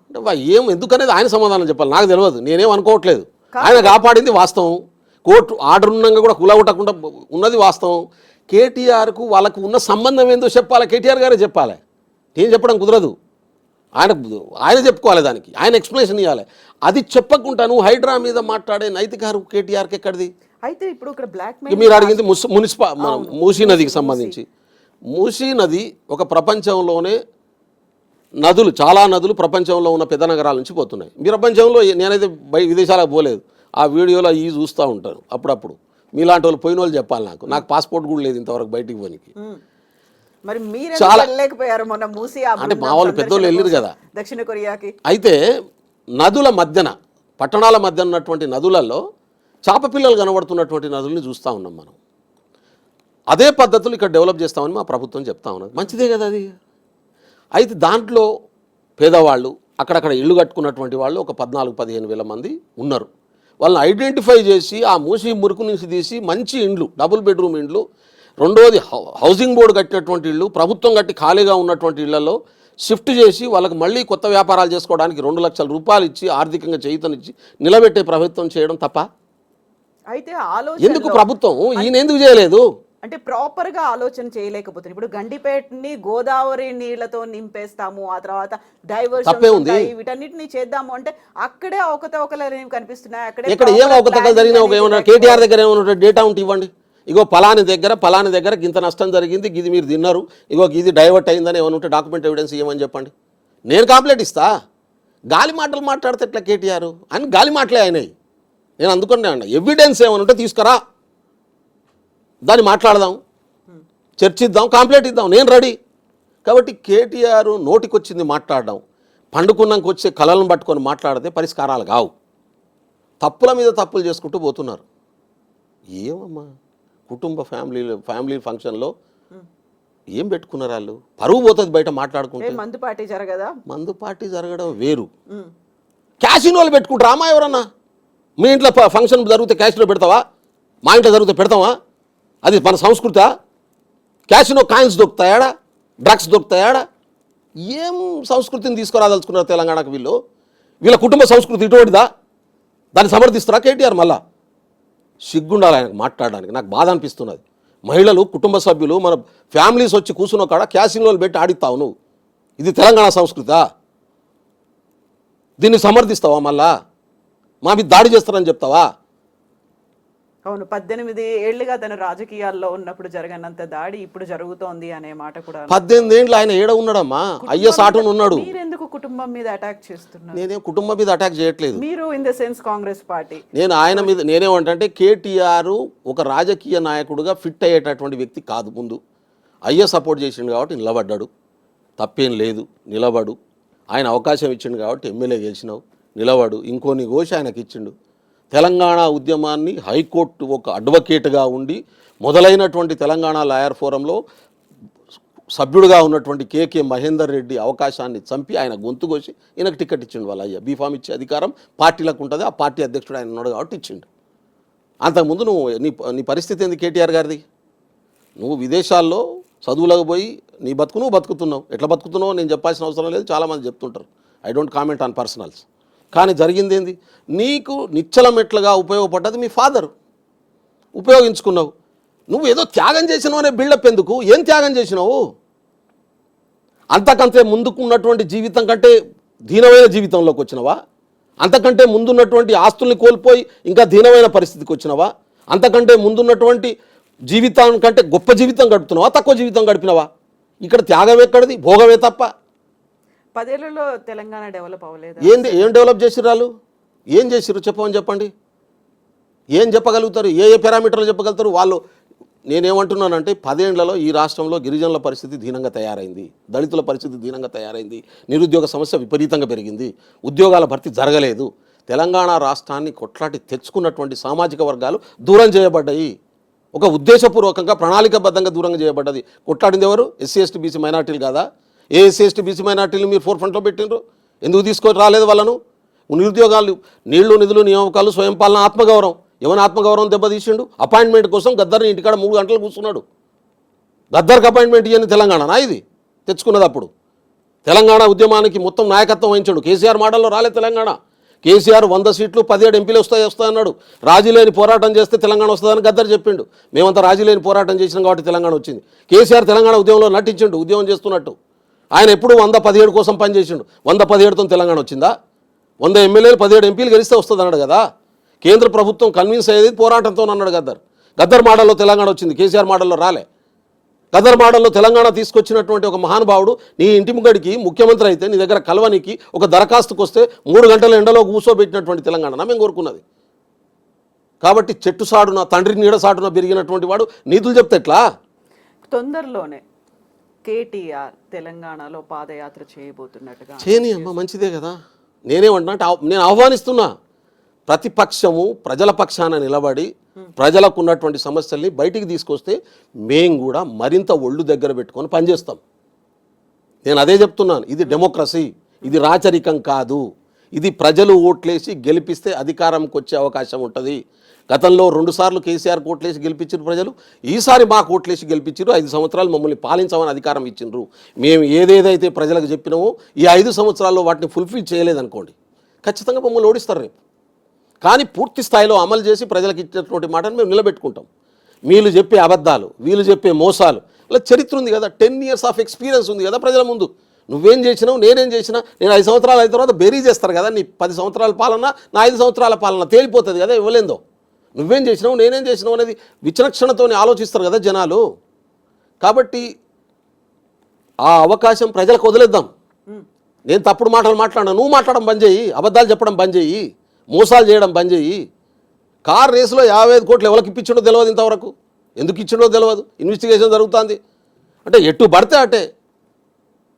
ఎందుకనేది ఆయన సమాధానం చెప్పాలి, నాకు తెలియదు, నేనేం అనుకోవట్లేదు. ఆయన కాపాడింది వాస్తవం, కోర్టు ఆర్డర్ ఉండగా కూడా కూలగొట్టకుండా ఉన్నది వాస్తవం. కేటీఆర్కు వాళ్ళకు ఉన్న సంబంధం ఏందో చెప్పాలి, కేటీఆర్ గారే చెప్పాలి. నేను చెప్పడం కుదరదు, ఆయన చెప్పుకోవాలి, దానికి ఆయన ఎక్స్ప్లెనేషన్ ఇవ్వాలి. అది చెప్పకుండా నువ్వు హైడ్రా మీద మాట్లాడే నైతిక కేటీఆర్కి ఎక్కడిది? అయితే ఇప్పుడు ఇక్కడ బ్లాక్ మీరు అడిగింది మూసీ నదికి సంబంధించి. మూసీ నది ఒక ప్రపంచంలోనే నదులు చాలా నదులు ప్రపంచంలో ఉన్న పెద్ద నగరాల నుంచి పోతున్నాయి. మీ ప్రపంచంలో నేనైతే విదేశాలకు పోలేదు, ఆ వీడియోలో ఈ చూస్తూ ఉంటాను అప్పుడప్పుడు. మీలాంటి వాళ్ళు పోయిన వాళ్ళు చెప్పాలి, నాకు పాస్పోర్ట్ కూడా లేదు ఇంతవరకు బయటికి పోనీకి. మరి మీరు చాలా వెళ్ళలేకపోయారు మొన్న మూసి అంటే మా వాళ్ళు పెద్దోళ్ళు వెళ్ళారు కదా దక్షిణ కొరియాకి. అయితే నదుల మధ్యన పట్టణాల మధ్య ఉన్నటువంటి నదులలో చేప పిల్లలు కనబడుతున్నటువంటి నదుల్ని చూస్తూ ఉన్నాం మనం. అదే పద్ధతులు ఇక్కడ డెవలప్ చేస్తామని మా ప్రభుత్వం చెప్తా ఉన్నది. మంచిదే కదా అది. అయితే దాంట్లో పేదవాళ్ళు అక్కడక్కడ ఇళ్ళు కట్టుకున్నటువంటి వాళ్ళు ఒక 14-15 వేల మంది ఉన్నారు. వాళ్ళని ఐడెంటిఫై చేసి ఆ మూసి మురుకు నుంచి తీసి మంచి ఇండ్లు, డబుల్ బెడ్రూమ్ ఇండ్లు, రెండోది హౌసింగ్ బోర్డు కట్టినటువంటి ఇళ్ళు, ప్రభుత్వం కట్టి ఖాళీగా ఉన్నటువంటి ఇళ్లలో షిఫ్ట్ చేసి వాళ్ళకి మళ్ళీ కొత్త వ్యాపారాలు చేసుకోవడానికి 2 లక్షల రూపాయలు ఇచ్చి ఆర్థికంగా చేయూతనిచ్చి నిలబెట్టే ప్రభుత్వం చేయడం తప్ప? అయితే ఆలోచన ఎందుకు ప్రభుత్వం ఈయన ఎందుకు చేయలేదు? అంటే ప్రాపర్ గా ఆలోచన చేయలేకపోతుంది. ఇప్పుడు గండిపేటని గోదావరి నీళ్లతో నింపేస్తాము, ఆ తర్వాత డైవర్షన్ వీటన్నిటిని చేద్దాము అంటే అక్కడే అవకతవకలు కనిపిస్తున్నాయి. ఇక్కడ ఏం అవకతవకలు జరిగినా ఏమన్నా కేటీఆర్ దగ్గర ఏమన్నా డేటా ఉంటే ఇవ్వండి. ఇగో పలాని దగ్గర ఇంత నష్టం జరిగింది, ఇది మీరు తిన్నారు, ఇగో ఇది డైవర్ట్ అయిందని ఏమైనా ఉంటే డాక్యుమెంట్ ఎవిడెన్స్ ఇవ్వమని చెప్పండి, నేను కంప్లైంట్ ఇస్తా. గాలి మాటలు మాట్లాడితే ఎట్లా కేటీఆర్ అని గాలి మాటలే అయినాయి. నేను అందుకునే అన్న ఎవిడెన్స్ ఏమైనా ఉంటే తీసుకురా, దాన్ని మాట్లాడదాం, చర్చిద్దాం, కంప్లైంట్ ఇద్దాం, నేను రెడీ. కాబట్టి కేటీఆర్ నోటికొచ్చింది మాట్లాడడం, పండుకున్నాక వచ్చే కళలను పట్టుకొని మాట్లాడితే పరిష్కారాలు కావు. తప్పుల మీద తప్పులు చేసుకుంటూ పోతున్నారు. ఏమమ్మా కుటుంబ ఫ్యామిలీ ఫంక్షన్లో ఏం పెట్టుకున్నారు వాళ్ళు? పరువు పోతుంది బయట మాట్లాడుకుంటే. మందు పార్టీ జరగదా? మందు పార్టీ జరగడం వేరు. క్యాసినోలు పెట్టుకుంటారా అమ్మా ఎవరన్నా? మీ ఇంట్లో ఫంక్షన్ జరిగితే క్యాసినో పెడతావా? మా ఇంట్లో జరిగితే పెడతావా? అది మన సంస్కృత? క్యాసినో కాయిన్స్ దొరుకుతాయాడా? డ్రగ్స్ దొరుకుతాయాడా? ఏం సంస్కృతిని తీసుకురాదలుచుకున్నారు తెలంగాణకు వీళ్ళు? వీళ్ళ కుటుంబ సంస్కృతి ఇటువంటిదా? దాన్ని సమర్థిస్తారా కేటీఆర్? మళ్ళా సిగ్గుండాలి ఆయనకు మాట్లాడడానికి. నాకు బాధ అనిపిస్తున్నది. మహిళలు, కుటుంబ సభ్యులు, మన ఫ్యామిలీస్ వచ్చి కూర్చున్న కాడ క్యాసినోలు పెట్టి ఆడిస్తావు నువ్వు. ఇది తెలంగాణ సంస్కృతా? దీన్ని సమర్థిస్తావా? మళ్ళా మా మీద దాడి చేస్తారని చెప్తావా? అవును, 18 ఏళ్లుగా తన రాజకీయాల్లో ఉన్నప్పుడు జరగనంత దాడి ఇప్పుడు జరుగుతోంది అనే మాట కూడా. 18 ఏళ్ళు ఆయన ఏడ ఉన్నాడమ్మా? ఐఎస్ ఆటోన్ ఉన్నాడు. మీరెందుకు కుటుంబం మీద అటాక్ చేస్తున్నారు? నేనేం కుటుంబం మీద అటాక్ చేయట్లేదు. మీరు in the sense Congress party. నేను ఆయన మీద నేనేమంటే కేటీఆర్ ఒక రాజకీయ నాయకుడుగా ఫిట్ అయ్యేటటువంటి వ్యక్తి కాదు. ముందు ఐఎస్ సపోర్ట్ చేసిండు కాబట్టి నిలబడ్డాడు, తప్పేం లేదు, నిలబడు. ఆయన అవకాశం ఇచ్చిండు కాబట్టి ఎమ్మెల్యే గెలిచినావు, నిలబడు. ఇంకోని ఘోష ఆయనకి ఇచ్చిండు. తెలంగాణ ఉద్యమాన్ని హైకోర్టు ఒక అడ్వకేట్గా ఉండి మొదలైనటువంటి తెలంగాణ లాయర్ ఫోరంలో సభ్యుడిగా ఉన్నటువంటి కేకే మహేందర్ రెడ్డి అవకాశాన్ని చంపి ఆయన గొంతు కోసి ఈయనకు టికెట్ ఇచ్చిండు. వాళ్ళ అయ్యా బీఫామ్ ఇచ్చే అధికారం పార్టీలకు ఉంటుంది, ఆ పార్టీ అధ్యక్షుడు ఆయన ఉన్నాడు కాబట్టి ఇచ్చిండు. అంతకుముందు నువ్వు నీ పరిస్థితి ఏంది కేటీఆర్ గారిది? నువ్వు విదేశాల్లో చదువులకు పోయి నీ బతుకు నువ్వు బతుకుతున్నావు. ఎట్లా బతుకుతున్నావు నేను చెప్పాల్సిన అవసరం లేదు, చాలామంది చెప్తుంటారు. I don't comment on personals. కానీ జరిగింది ఏంది? నీకు నిచ్చలమెట్లుగా ఉపయోగపడ్డది మీ ఫాదర్, ఉపయోగించుకున్నావు. నువ్వు ఏదో త్యాగం చేసినావు అనే బిల్డప్ ఎందుకు? ఏం త్యాగం చేసినావు? అంతకంటే ముందుకున్నటువంటి జీవితం కంటే దీనమైన జీవితంలోకి వచ్చినవా? అంతకంటే ముందున్నటువంటి ఆస్తుల్ని కోల్పోయి ఇంకా దీనమైన పరిస్థితికి వచ్చినవా? అంతకంటే ముందున్నటువంటి జీవితం కంటే గొప్ప జీవితం గడుపుతున్నావా, తక్కువ జీవితం గడిపినవా? ఇక్కడ త్యాగం ఎక్కడిది? భోగమే తప్ప. 10 ఏళ్లలో తెలంగాణ డెవలప్ అవ్వలేదు. ఏం డెవలప్ చేసిర్రు వాళ్ళు? ఏం చేసిర్రు చెప్పండి. ఏం చెప్పగలుగుతారు? ఏ పారామీటర్లు చెప్పగలుగుతారు వాళ్ళు? నేనేమంటున్నానంటే 10 ఏళ్లలో ఈ రాష్ట్రంలో గిరిజనుల పరిస్థితి దీనంగా తయారైంది, దళితుల పరిస్థితి దీనంగా తయారైంది, నిరుద్యోగ సమస్య విపరీతంగా పెరిగింది, ఉద్యోగాల భర్తీ జరగలేదు. తెలంగాణ రాష్ట్రాన్ని కొట్లాటి తెచ్చుకున్నటువంటి సామాజిక వర్గాలు దూరం చేయబడ్డాయి. ఒక ఉద్దేశపూర్వకంగా ప్రణాళికబద్ధంగా దూరంగా చేయబడ్డది. కొట్లాడింది ఎవరు? ఎస్సీ ఎస్టీ బీసీ మైనార్టీలు కాదా? ఏ ఎస్సీ ఎస్టీ బీసీ మైనార్టీలు మీరు ఫోర్ ఫ్రంట్లో పెట్టినరు? ఎందుకు తీసుకొని రాలేదు వాళ్ళను? నిరుద్యోగాలు, నీళ్లు, నిధులు, నియామకాలు, స్వయం పాలన, ఆత్మగౌరవం. ఏమైనా ఆత్మగౌరవం దెబ్బతీసిండు? అపాయింట్మెంట్ కోసం గద్దర్ని ఇంటికాడ 3 గంటలు కూర్చున్నాడు. గద్దర్కి అపాయింట్మెంట్ ఇవ్వని తెలంగాణనా ఇది తెచ్చుకున్నది? అప్పుడు తెలంగాణ ఉద్యమానికి మొత్తం నాయకత్వం వహించాడు. కేసీఆర్ మోడల్లో రాలే తెలంగాణ. కేసీఆర్ 100 సీట్లు 17 ఎంపీలు వస్తాయన్నాడు. రాజీ లేని పోరాటం చేస్తే తెలంగాణ వస్తుందని గద్దర్ చెప్పిండు. మేమంతా రాజీ లేని పోరాటం చేసినాం కాబట్టి తెలంగాణ వచ్చింది. కేసీఆర్ తెలంగాణ ఉద్యమంలో నటించిండు, ఉద్యమం చేస్తున్నట్టు. ఆయన ఎప్పుడు 117 కోసం పనిచేసిండు. 117తో తెలంగాణ వచ్చిందా? 100 ఎమ్మెల్యేలు 17 ఎంపీలు గెలిస్తే వస్తుంది అన్నాడు కదా. కేంద్ర ప్రభుత్వం కన్విన్స్ అయ్యేది పోరాటంతో అన్నాడు గద్దర్. గద్దర్ మోడల్లో తెలంగాణ వచ్చింది, కేసీఆర్ మోడల్లో రాలే. గదర్ మోడల్లో తెలంగాణ తీసుకొచ్చినటువంటి ఒక మహానుభావుడు నీ ఇంటి ముగ్గడికి ముఖ్యమంత్రి అయితే నీ దగ్గర కలవనికి ఒక దరఖాస్తుకు వస్తే 3 గంటల ఎండలో కూర్చోబెట్టినటువంటి తెలంగాణ మేము కోరుకున్నది. కాబట్టి చెట్టు సాడున తండ్రి నీడ సాటున పెరిగినటువంటి వాడు నీతులు చెప్తే ఎట్లా? తొందరలోనే కేటీఆర్ తెలంగాణలో పాదయాత్ర చేయబోతున్నట్టుగా. చేయని అమ్మ, మంచిదే కదా. నేనేమంటున్నా అంటే నేను ఆహ్వానిస్తున్నా, ప్రతిపక్షము ప్రజల పక్షాన నిలబడి ప్రజలకు ఉన్నటువంటి సమస్యల్ని బయటికి తీసుకొస్తే మేము కూడా మరింత ఒళ్ళు దగ్గర పెట్టుకొని పనిచేస్తాం. నేను అదే చెప్తున్నాను. ఇది డెమోక్రసీ, ఇది రాచరికం కాదు. ఇది ప్రజలు ఓట్లేసి గెలిపిస్తే అధికారంకి వచ్చే అవకాశం ఉంటుంది. గతంలో 2 సార్లు కేసీఆర్ ఓట్లేసి గెలిపించారు ప్రజలు, ఈసారి మాకు ఓట్లేసి గెలిపించారు. 5 సంవత్సరాలు మమ్మల్ని పాలించమని అధికారం ఇచ్చిండ్రు. మేము ఏదేదైతే ప్రజలకు చెప్పినామో ఈ 5 సంవత్సరాల్లో వాటిని ఫుల్ఫిల్ చేయలేదనుకోండి, ఖచ్చితంగా మమ్మల్ని ఓడిస్తారు రేపు. కానీ పూర్తి స్థాయిలో అమలు చేసి ప్రజలకు ఇచ్చినటువంటి మాటను మేము నిలబెట్టుకుంటాం. వీళ్ళు చెప్పే అబద్ధాలు, వీళ్ళు చెప్పే మోసాలు, ఇలా చరిత్ర ఉంది కదా, 10 years ఆఫ్ ఎక్స్పీరియన్స్ ఉంది కదా ప్రజల ముందు. నువ్వేం చేసినావు, నేనేం చేసినా, నేను 5 సంవత్సరాలు అయిన తర్వాత బేరీ చేస్తారు కదా, నీ 10 సంవత్సరాల పాలన నా 5 సంవత్సరాల పాలన తేలిపోతుంది కదా ఇవ్వలేందో. నువ్వేం చేసినావు నేనేం చేసినావు అనేది విచక్షణతో ఆలోచిస్తారు కదా జనాలు. కాబట్టి ఆ అవకాశం ప్రజలకు వదిలేద్దాం. నేను తప్పుడు మాటలు మాట్లాడను, నువ్వు మాట్లాడడం బంద్ చేయి, అబద్ధాలు చెప్పడం బంద్ చేయి, మోసాలు చేయడం బంద్ చేయి. కార్ రేసులో 55 కోట్లు ఎవరికి ఇప్పించడో తెలియదు, ఇంతవరకు ఎందుకు ఇచ్చిండో తెలియదు, ఇన్వెస్టిగేషన్ జరుగుతుంది. అంటే ఎట్టు పడితే అటే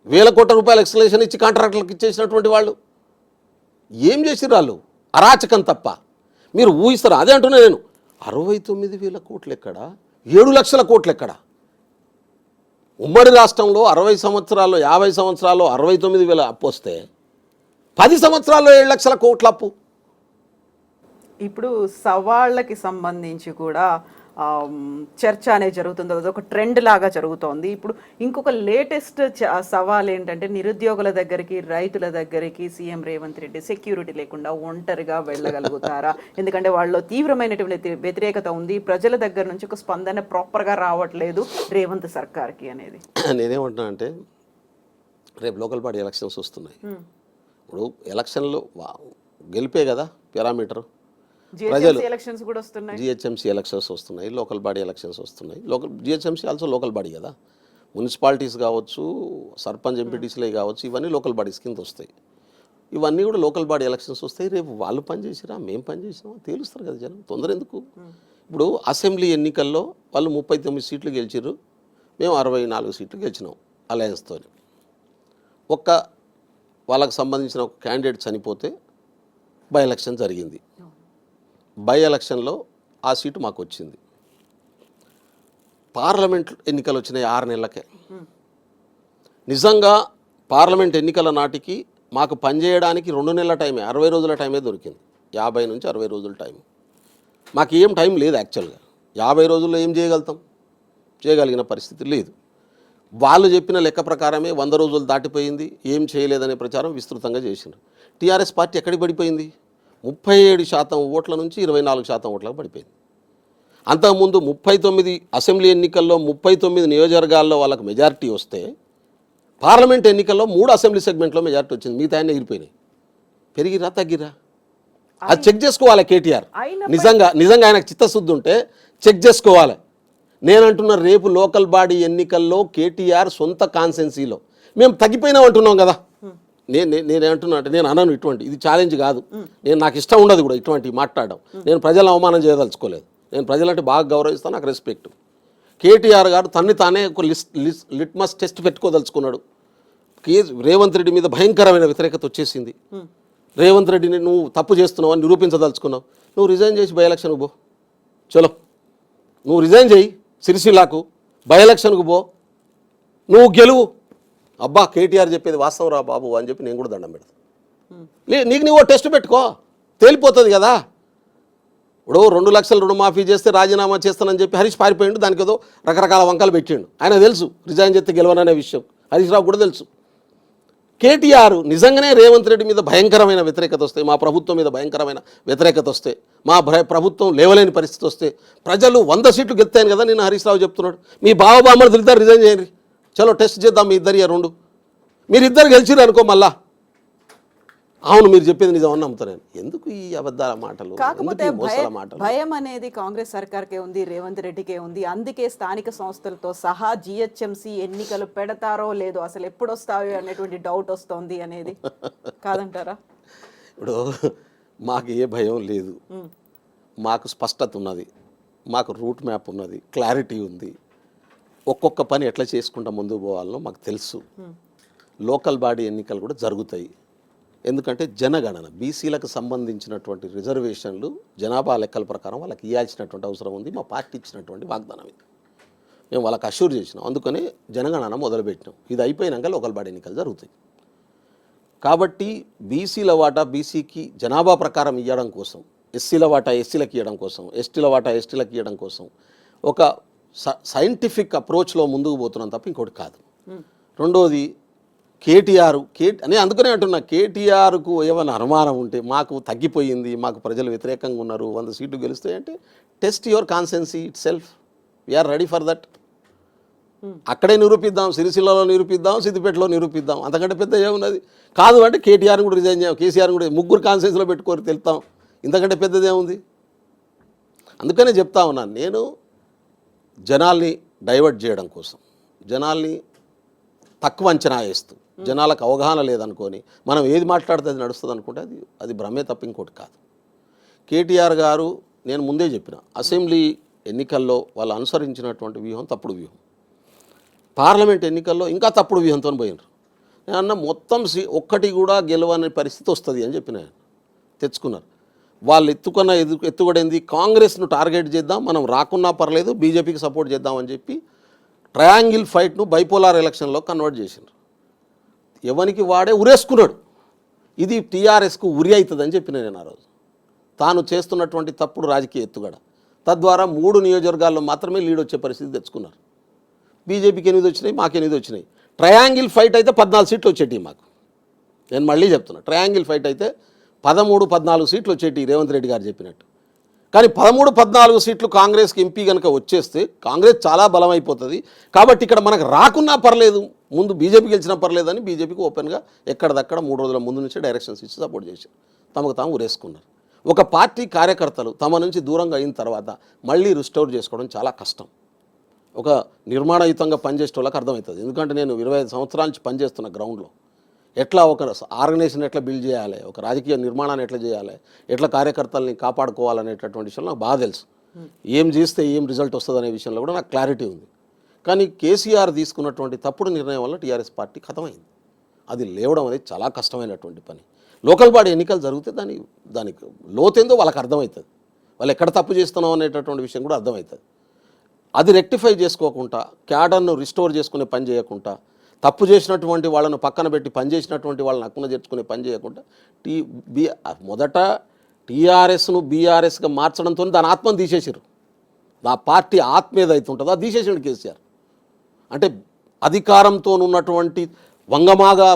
1000 కోట్ల రూపాయల ఎక్స్కలేషన్ ఇచ్చి కాంట్రాక్టర్లకు ఇచ్చేసినటువంటి వాళ్ళు ఏం చేసిర్రు? వాళ్ళు అరాచకం తప్ప మీరు ఊహిస్తారు. అదే అంటున్నా నేను, 69,000 కోట్లు ఎక్కడ, 7 లక్షల కోట్లు ఎక్కడ? ఉమ్మడి రాష్ట్రంలో 60 సంవత్సరాల్లో 50 సంవత్సరాల్లో 69,000 అప్పు వస్తే 10 సంవత్సరాల్లో 7 లక్షల కోట్ల అప్పు. ఇప్పుడు సవాళ్ళకి సంబంధించి కూడా చర్చ అనేది జరుగుతుంది, అదొక ట్రెండ్ లాగా జరుగుతోంది. ఇప్పుడు ఇంకొక లేటెస్ట్ సవాల్ ఏంటంటే, నిరుద్యోగుల దగ్గరికి రైతుల దగ్గరికి సీఎం రేవంత్ రెడ్డి సెక్యూరిటీ లేకుండా ఒంటరిగా వెళ్ళగలుగుతారా? ఎందుకంటే వాళ్ళలో తీవ్రమైనటువంటి వ్యతిరేకత ఉంది, ప్రజల దగ్గర నుంచి ఒక స్పందన ప్రాపర్గా రావట్లేదు రేవంత్ సర్కార్కి అనేది. నేనేమంటున్నా అంటే, రేపు లోకల్ బాడీ ఎలక్షన్స్ వస్తున్నాయి. ఇప్పుడు ఎలక్షన్లో గెలిపే కదా పారామీటర్. ప్రజలు ఎలక్షన్స్ కూడా వస్తున్నాయి, జిహెచ్ఎంసీ ఎలక్షన్స్ వస్తున్నాయి, లోకల్ బాడీ ఎలక్షన్స్ వస్తున్నాయి. జిహెచ్ఎంసీ ఆల్సో లోకల్ బాడీ కదా. మున్సిపాలిటీస్ కావచ్చు, సర్పంచ్ ఎంపీటీసీలే కావచ్చు, ఇవన్నీ లోకల్ బాడీస్ కింద వస్తాయి. ఇవన్నీ కూడా లోకల్ బాడీ ఎలక్షన్స్ వస్తాయి. రేపు వాళ్ళు పనిచేసిరా మేము పనిచేసినా తేలుస్తారు కదా జనం, తొందర ఎందుకు? ఇప్పుడు అసెంబ్లీ ఎన్నికల్లో వాళ్ళు 39 సీట్లు గెలిచిర్రు, మేము 64 సీట్లు గెలిచినాం అలయన్స్తో. వాళ్ళకు సంబంధించిన ఒక క్యాండిడేట్ చనిపోతే బై ఎలక్షన్ జరిగింది. బై ఎలక్షన్లో ఆ సీటు మాకు వచ్చింది. పార్లమెంట్ ఎన్నికలు వచ్చినాయి 6 నెలలకే. నిజంగా పార్లమెంట్ ఎన్నికల నాటికి మాకు పనిచేయడానికి 2 నెలల టైమే, 60 రోజుల టైమే దొరికింది. 50 నుంచి 60 రోజుల టైం. మాకు ఏం టైం లేదు యాక్చువల్గా. 50 రోజుల్లో ఏం చేయగలుగుతాం? చేయగలిగిన పరిస్థితి లేదు. వాళ్ళు చెప్పిన లెక్క ప్రకారమే 100 రోజులు దాటిపోయింది, ఏం చేయలేదనే ప్రచారం విస్తృతంగా చేసినారు. టీఆర్ఎస్ పార్టీ ఎక్కడికి పడిపోయింది? 37% ఓట్ల నుంచి 24% ఓట్లకు పడిపోయింది. అంతకుముందు 39 అసెంబ్లీ ఎన్నికల్లో 39 నియోజకవర్గాల్లో వాళ్ళకు మెజారిటీ వస్తే, పార్లమెంట్ ఎన్నికల్లో 3 అసెంబ్లీ సెగ్మెంట్లో మెజారిటీ వచ్చింది. మిగతా ఆయన ఎగిరిపోయినాయి. పెరిగిరా తగ్గిరా అది చెక్ చేసుకోవాలి కేటీఆర్. నిజంగా ఆయనకు చిత్తశుద్ధి ఉంటే చెక్ చేసుకోవాలి. నేనంటున్న రేపు లోకల్ బాడీ ఎన్నికల్లో కేటీఆర్ సొంత కాన్సెన్సీలో మేము తగ్గిపోయినాం అంటున్నాం కదా. నేనేమంటున్నా అంటే, నేను అనను ఇటువంటి, ఇది ఛాలెంజ్ కాదు. నాకు ఇష్టం ఉండదు కూడా ఇటువంటి మాట్లాడడం. నేను ప్రజలను అవమానం చేయదలుచుకోలేదు. నేను ప్రజలంటే బాగా గౌరవిస్తాను, నాకు రెస్పెక్ట్. కేటీఆర్ గారు తన్ని తానే ఒక లిట్మస్ టెస్ట్ పెట్టుకోదలుచుకున్నాడు. రేవంత్ రెడ్డి మీద భయంకరమైన వ్యతిరేకత వచ్చేసింది. రేవంత్ రెడ్డిని నువ్వు తప్పు చేస్తున్నావు అని నిరూపించదలుచుకున్నావు. నువ్వు రిజైన్ చేసి బై ఎలక్షన్కు పో. చలో, నువ్వు రిజైన్ చేయి, సిరిసిల్లాకు బై ఎలక్షన్కు పో, నువ్వు గెలువు. అబ్బా కేటీఆర్ చెప్పేది వాస్తవం రా బాబు అని చెప్పి నేను కూడా దండం పెడతాను. నీకు నువ్వు టెస్ట్ పెట్టుకో, తేలిపోతుంది కదా. ఇప్పుడు 2 లక్షలు రుణమాఫీ చేస్తే రాజీనామా చేస్తానని చెప్పి హరీష్ పారిపోయిండు. దానికి ఏదో రకరకాల వంకలు పెట్టిండు. ఆయన తెలుసు రిజైన్ చేస్తే గెలవననే విషయం, హరీష్ రావు కూడా తెలుసు. కేటీఆర్ నిజంగానే రేవంత్ రెడ్డి మీద భయంకరమైన వ్యతిరేకత వస్తే, మా ప్రభుత్వం మీద భయంకరమైన వ్యతిరేకత వస్తే, మా ప్రభుత్వం లేవలేని పరిస్థితి వస్తే, ప్రజలు 100 సీట్లు గెలుతాయని కదా నేను హరీష్ రావు చెప్తున్నాడు. మీ బావబామ్మలు తిరుగుతారు, రిజైన్ చేయండి, చలో టెస్ట్ చేద్దాం మీ ఇద్దరు 2. మీరిద్దరు గెలిచిరు అనుకో, మళ్ళా అవును మీరు చెప్పేది నిజం అని నమ్ముతాను నేను. ఎందుకు ఈ అబద్ధాల మాటలు, ఎందుకు కాకపోతే ఈ మోసాల మాటలు? భయం అనేది కాంగ్రెస్ సర్కార్కే ఉంది, రేవంత్ రెడ్డికే ఉంది. అందుకే స్థానిక సంస్థలతో సహా జిహెచ్ఎంసీ ఎన్నికలు పెడతారో లేదో, అసలు ఎప్పుడు వస్తాయో అనేటువంటి డౌట్ వస్తుంది అనేది కాదంటారా? ఇప్పుడు మాకు ఏ భయం లేదు, మాకు స్పష్టత ఉన్నది, మాకు రూట్ మ్యాప్ ఉన్నది, క్లారిటీ ఉంది. ఒక్కొక్క పని ఎట్లా చేసుకుంటా ముందుకు పోవాలనో మాకు తెలుసు. లోకల్ బాడీ ఎన్నికలు కూడా జరుగుతాయి. ఎందుకంటే జనగణన బీసీలకు సంబంధించినటువంటి రిజర్వేషన్లు జనాభా లెక్కల ప్రకారం వాళ్ళకి ఇవ్వాల్సినటువంటి అవసరం ఉంది. మా పార్టీ ఇచ్చినటువంటి వాగ్దానం ఇది. మేము వాళ్ళకి అష్యూర్ చేసినాం. అందుకని జనగణన మొదలుపెట్టినాం. ఇది అయిపోయినాక లోకల్ బాడీ ఎన్నికలు జరుగుతాయి. కాబట్టి బీసీల వాటా బీసీకి జనాభా ప్రకారం ఇవ్వడం కోసం, ఎస్సీల వాటా ఎస్సీలకు ఇవ్వడం కోసం, ఎస్టీల వాటా ఎస్టీలకు ఇవ్వడం కోసం ఒక సైంటిఫిక్ అప్రోచ్లో ముందుకు పోతున్నాం తప్ప ఇంకోటి కాదు. రెండోది కేటీఆర్ అని అందుకనే అంటున్నా, కేటీఆర్కు ఏమైనా అనుమానం ఉంటే మాకు తగ్గిపోయింది, మాకు ప్రజలు వ్యతిరేకంగా ఉన్నారు, 100 సీట్లు గెలుస్తాయంటే test your conscience itself. We are ready for that. అక్కడే నిరూపిద్దాం, సిరిసిల్లలో నిరూపిద్దాం, సిద్దిపేటలో నిరూపిద్దాం. అంతకంటే పెద్ద ఏమున్నది? కాదు అంటే కేటీఆర్ని కూడా రిజైన్ చేయం, కేసీఆర్ని కూడా ముగ్గురు కాన్సెన్స్లో పెట్టుకొని తెలుతాం. ఇంతకంటే పెద్దదేముంది? అందుకనే చెప్తా ఉన్నాను, నేను జనాల్ని డైవర్ట్ చేయడం కోసం, జనాల్ని తక్కువ అంచనా వేస్తూ, జనాలకు అవగాహన లేదనుకొని మనం ఏది మాట్లాడితే అది నడుస్తుంది అనుకుంటే అది భ్రమే తప్ప ఇంకోటి కాదు. కేటీఆర్ గారు, నేను ముందే చెప్పిన, అసెంబ్లీ ఎన్నికల్లో వాళ్ళు అనుసరించినటువంటి వ్యూహం తప్పుడు వ్యూహం. పార్లమెంట్ ఎన్నికల్లో ఇంకా తప్పుడు వ్యూహంతో పోయినారు. నేను అన్న మొత్తం ఒక్కటి కూడా గెలవని పరిస్థితి వస్తుంది అని చెప్పిన. తెచ్చుకున్నారు. వాళ్ళు ఎత్తుగడేంది కాంగ్రెస్ను టార్గెట్ చేద్దాం, మనం రాకున్నా పర్లేదు, బీజేపీకి సపోర్ట్ చేద్దామని చెప్పి ట్రయాంగిల్ ఫైట్ను బైపోలార్ ఎలక్షన్లో కన్వర్ట్ చేసినారు. ఎవరికి వాడే ఉరేసుకున్నాడు. ఇది టీఆర్ఎస్కు ఉరి అవుతుందని చెప్పిన నేను ఆ రోజు. తాను చేస్తున్నటువంటి తప్పుడు రాజకీయ ఎత్తుగడ, తద్వారా 3 నియోజకవర్గాల్లో మాత్రమే లీడ్ వచ్చే పరిస్థితి తెచ్చుకున్నారు. బీజేపీకి 8 వచ్చినాయి, మాకు 8 వచ్చినాయి. ట్రయాంగిల్ ఫైట్ అయితే 14 సీట్లు వచ్చేటి మాకు. నేను మళ్ళీ చెప్తున్నా, ట్రయాంగిల్ ఫైట్ అయితే 13-14 సీట్లు వచ్చేటి రేవంత్ రెడ్డి గారు చెప్పినట్టు. కానీ 13-14 సీట్లు కాంగ్రెస్కి ఎంపీ కనుక వచ్చేస్తే కాంగ్రెస్ చాలా బలం అయిపోతుంది. కాబట్టి ఇక్కడ మనకు రాకున్నా పర్లేదు, ముందు బీజేపీ గెలిచినా పర్లేదు అని బీజేపీకి ఓపెన్గా ఎక్కడిదక్కడ 3 రోజుల ముందు నుంచే డైరెక్షన్స్ ఇచ్చి సపోర్ట్ చేశారు. తమకు తాము ఉరేసుకున్నారు. ఒక పార్టీ కార్యకర్తలు తమ నుంచి దూరంగా అయిన తర్వాత మళ్ళీ రిస్టోర్ చేసుకోవడం చాలా కష్టం. ఒక నిర్మాణయుతంగా పనిచేసే వాళ్ళకి అర్థమవుతుంది. ఎందుకంటే నేను 25 సంవత్సరాల నుంచి పనిచేస్తున్న గ్రౌండ్లో ఎట్లా ఒక ఆర్గనైజేషన్ ఎట్లా బిల్డ్ చేయాలి, ఒక రాజకీయ నిర్మాణాన్ని ఎట్లా చేయాలి, ఎట్లా కార్యకర్తల్ని కాపాడుకోవాలనేటటువంటి విషయంలో నాకు బాగా తెలుసు. ఏం చేస్తే ఏం రిజల్ట్ వస్తుంది అనే విషయంలో కూడా నాకు క్లారిటీ ఉంది. కానీ కేసీఆర్ తీసుకున్నటువంటి తప్పుడు నిర్ణయం వల్ల టీఆర్ఎస్ పార్టీ ఖతమైంది. అది లేవడం అనేది చాలా కష్టమైనటువంటి పని. లోకల్ బాడీ ఎన్నికలు జరిగితే దానికి లోతేందో వాళ్ళకి అర్థమవుతుంది. వాళ్ళు ఎక్కడ తప్పు చేస్తున్నాం అనేటటువంటి విషయం కూడా అర్థమవుతుంది. అది రెక్టిఫై చేసుకోకుండా, క్యాడర్ను రిస్టోర్ చేసుకునే పని చేయకుండా, తప్పు చేసినటువంటి వాళ్ళను పక్కన పెట్టి పని చేసినటువంటి వాళ్ళని హక్కున చేర్చుకునే పని చేయకుండా మొదట టీఆర్ఎస్ను బీఆర్ఎస్గా మార్చడంతో దాని ఆత్మను తీసేసారు. ఆ పార్టీ ఆత్మ ఏదైతే ఉంటుందో అది తీసేసాడు కేసీఆర్. అంటే అధికారంతో ఉన్నటువంటి వంగమాగా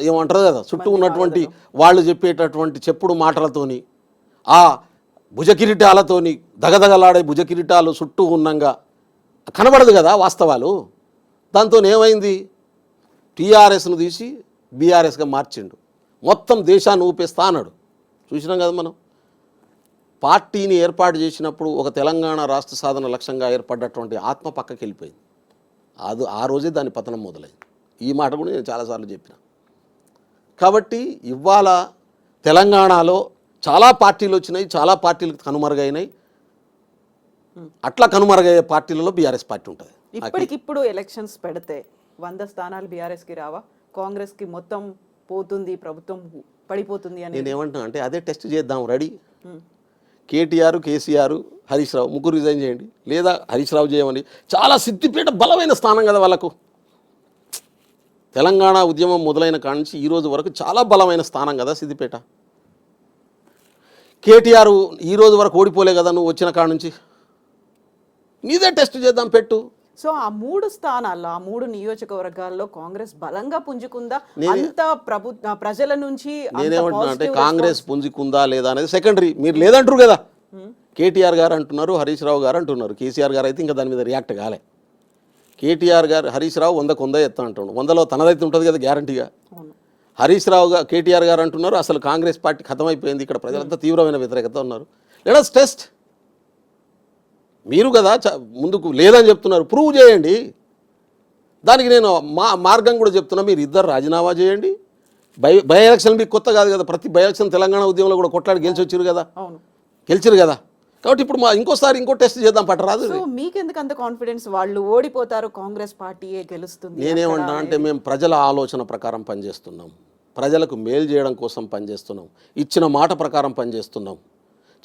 ఏమంటారు కదా, చుట్టూ ఉన్నటువంటి వాళ్ళు చెప్పేటటువంటి చెప్పుడు మాటలతోని, ఆ భుజకిరీటాలతోని, దగదగలాడే భుజకిరీటాలు చుట్టూ ఉన్నంగా కనబడదు కదా వాస్తవాలు. దాంతో ఏమైంది, టీఆర్ఎస్ను తీసి బీఆర్ఎస్గా మార్చిండు. మొత్తం దేశాన్ని ఊపేస్తా అన్నాడు. చూసినాం కదా మనం. పార్టీని ఏర్పాటు చేసినప్పుడు ఒక తెలంగాణ రాష్ట్ర సాధన లక్ష్యంగా ఏర్పడ్డటువంటి ఆత్మ పక్కకి వెళ్ళిపోయింది. ఆ రోజే దాని పతనం మొదలైంది. ఈ మాట కూడా నేను చాలాసార్లు చెప్పిన. కాబట్టి ఇవాళ తెలంగాణలో చాలా పార్టీలు వచ్చినాయి, చాలా పార్టీలకు కనుమరుగైనాయి. అట్లా కనుమరుగయ్యే పార్టీలలో బీఆర్ఎస్ పార్టీ ఉంటుంది. ఇప్పటికిప్పుడు ఎలక్షన్స్ పెడితే 100 స్థానాలు బీఆర్ఎస్కి రావా? కాంగ్రెస్కి మొత్తం పోతుంది, ప్రభుత్వం పడిపోతుంది అని నేనేమంటున్నా అంటే అదే టెస్ట్ చేద్దాం. రెడీ? కేటీఆర్, కేసీఆర్, హరీష్ రావు ముగ్గురు రిజైన్ చేయండి, లేదా హరీష్ రావు చేయమని. చాలా సిద్దిపేట బలమైన స్థానం కదా వాళ్ళకు. తెలంగాణ ఉద్యమం మొదలైన కాడ నుంచి ఈ రోజు వరకు చాలా బలమైన స్థానం కదా సిద్దిపేట. కేటీఆర్ ఈ రోజు వరకు ఓడిపోలే కదా నువ్వు వచ్చిన కాడ నుంచి. నీదే టెస్ట్ చేద్దాం, పెట్టు. సో ఆ 3 స్థానాల్లో, ఆ 3 నియోజకవర్గాల్లో కాంగ్రెస్ బలంగా పుంజుకుందా? అంత ప్రజల నుంచి నేనేమంటున్నా అంటే కాంగ్రెస్ పుంజుకుందా లేదా అనేది సెకండరీ. మీరు లేదంటారు కదా. కేటీఆర్ గారు అంటున్నారు, హరీష్ రావు గారు అంటున్నారు. కేసీఆర్ గారు అయితే ఇంకా దాని మీద రియాక్ట్ కాలే. కేటీఆర్ గారు, హరీష్ రావు 100కు 100 ఎత్తా అంటున్నాడు. 100లో తనదైతే ఉంటుంది కదా గ్యారంటీగా. హరీష్ రావు గారు కేటీఆర్ గారు అంటున్నారు అసలు కాంగ్రెస్ పార్టీ ఖతమైపోయింది, ఇక్కడ ప్రజలంతా తీవ్రమైన వ్యతిరేకత ఉన్నారు. Let us test. మీరు కదా ముందుకు లేదని చెప్తున్నారు, ప్రూవ్ చేయండి. దానికి నేను మార్గం కూడా చెప్తున్నా, మీరు ఇద్దరు రాజీనామా చేయండి. బై ఎలక్షన్ మీకు కొత్త కాదు కదా, ప్రతి బై ఎలక్షన్ తెలంగాణ ఉద్యమంలో కూడా కొట్లాడి గెలిచి వచ్చారు కదా, గెలిచారు కదా. కాబట్టి ఇప్పుడు ఇంకోసారి ఇంకో టెస్ట్ చేద్దాం పట్టరాదు. సో మీకెందుకు అంత కాన్ఫిడెన్స్ వాళ్ళు ఓడిపోతారు కాంగ్రెస్ పార్టీయే గెలుస్తుంది? నేనేమంటా అంటే మేము ప్రజల ఆలోచన ప్రకారం పనిచేస్తున్నాం, ప్రజలకు మేలు చేయడం కోసం పనిచేస్తున్నాం, ఇచ్చిన మాట ప్రకారం పనిచేస్తున్నాం,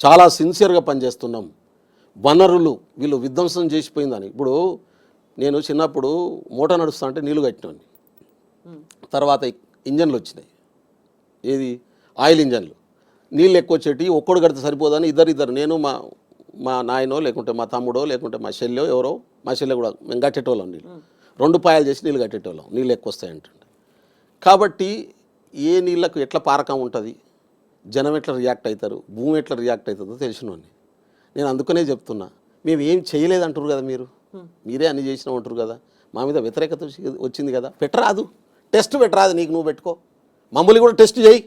చాలా సిన్సియర్గా పనిచేస్తున్నాం. వనరులు వీళ్ళు విధ్వంసం చేసిపోయిందని. ఇప్పుడు నేను చిన్నప్పుడు మోటార్ నడుస్తా అంటే నీళ్లు కట్టినాను, తర్వాత ఇంజన్లు వచ్చినాయి, ఏది ఆయిల్ ఇంజన్లు. నీళ్ళు ఎక్కువ వచ్చేటి ఒక్కడు కడితే సరిపోదని ఇద్దరు నేను మా నాయనో లేకుంటే మా తమ్ముడో లేకుంటే మా చెల్లెో ఎవరో, మా చెల్లె కూడా మేము కట్టేటోళ్ళం నీళ్ళు, 2 పాయలు చేసి నీళ్ళు కట్టేటోళ్ళం, నీళ్ళు ఎక్కువ వస్తాయంటుండే. కాబట్టి ఏ నీళ్ళకు ఎట్లా పారకం ఉంటుంది, జనం ఎట్లా రియాక్ట్ అవుతారు, భూమి ఎట్లా రియాక్ట్ అవుతుందో తెలిసినోని. నేను అందుకనే చెప్తున్నా, మేము ఏం చేయలేదంటారు కదా, మీరే అన్ని చేసినావు అంటారు కదా, మా మీద వ్యతిరేకత వచ్చింది కదా, పెట్టరాదు, టెస్ట్ పెట్టరాదు, నీకు నువ్వు పెట్టుకో, మమ్మల్ని కూడా టెస్ట్ చేయి,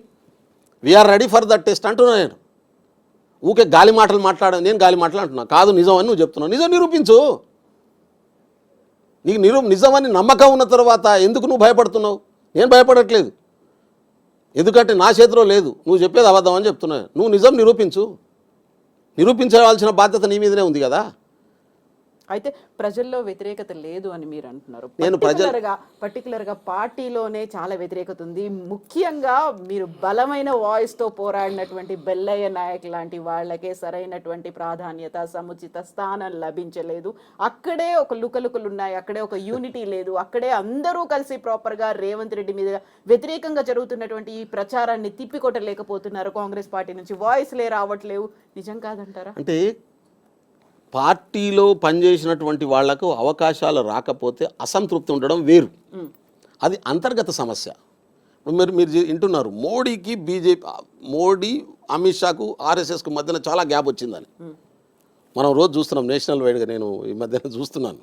we are ready for that test అంటున్నా. నేను ఊకే గాలి మాటలు మాట్లాడాను, నేను గాలి మాటలు అంటున్నా, కాదు నిజం అని నువ్వు చెప్తున్నావు, నిజం నిరూపించు. నీకు నిజమని నమ్మకం ఉన్న తర్వాత ఎందుకు నువ్వు భయపడుతున్నావు? నేను భయపడట్లేదు, ఎందుకంటే నా చేతిలో లేదు, నువ్వు చెప్పేది అబద్ధం అని చెప్తున్నా. నువ్వు నిజం నిరూపించు, నిరూపించవలసిన బాధ్యత నీ మీదనే ఉంది కదా. అయితే ప్రజల్లో వ్యతిరేకత లేదు అని మీరు అంటున్నారు. నేను పర్టికులర్గా పార్టీలోనే చాలా వ్యతిరేకత ఉంది. ముఖ్యంగా మీరు బలమైన వాయిస్తో పోరాడినటువంటి బెల్లయ్య నాయక్ లాంటి వాళ్ళకే సరైనటువంటి ప్రాధాన్యత, సముచిత స్థానం లభించలేదు. అక్కడే ఒక లుకలుకలు ఉన్నాయి, అక్కడే ఒక యూనిటీ లేదు, అక్కడే అందరూ కలిసి ప్రాపర్గా రేవంత్ రెడ్డి మీద వ్యతిరేకంగా జరుగుతున్నటువంటి ఈ ప్రచారాన్ని తిప్పికొట్టలేకపోతున్నారు. కాంగ్రెస్ పార్టీ నుంచి వాయిస్లే రావట్లేవు. నిజం కాదంటారా? అంటే పార్టీలో పనిచేసినటువంటి వాళ్లకు అవకాశాలు రాకపోతే అసంతృప్తి ఉండడం వేరు, అది అంతర్గత సమస్య. మీరు వింటున్నారు మోడీకి మోడీ అమిత్ షాకు ఆర్ఎస్ఎస్కు మధ్యన చాలా గ్యాప్ వచ్చిందని మనం రోజు చూస్తున్నాం, నేషనల్ వైడ్గా నేను ఈ మధ్యన చూస్తున్నాను.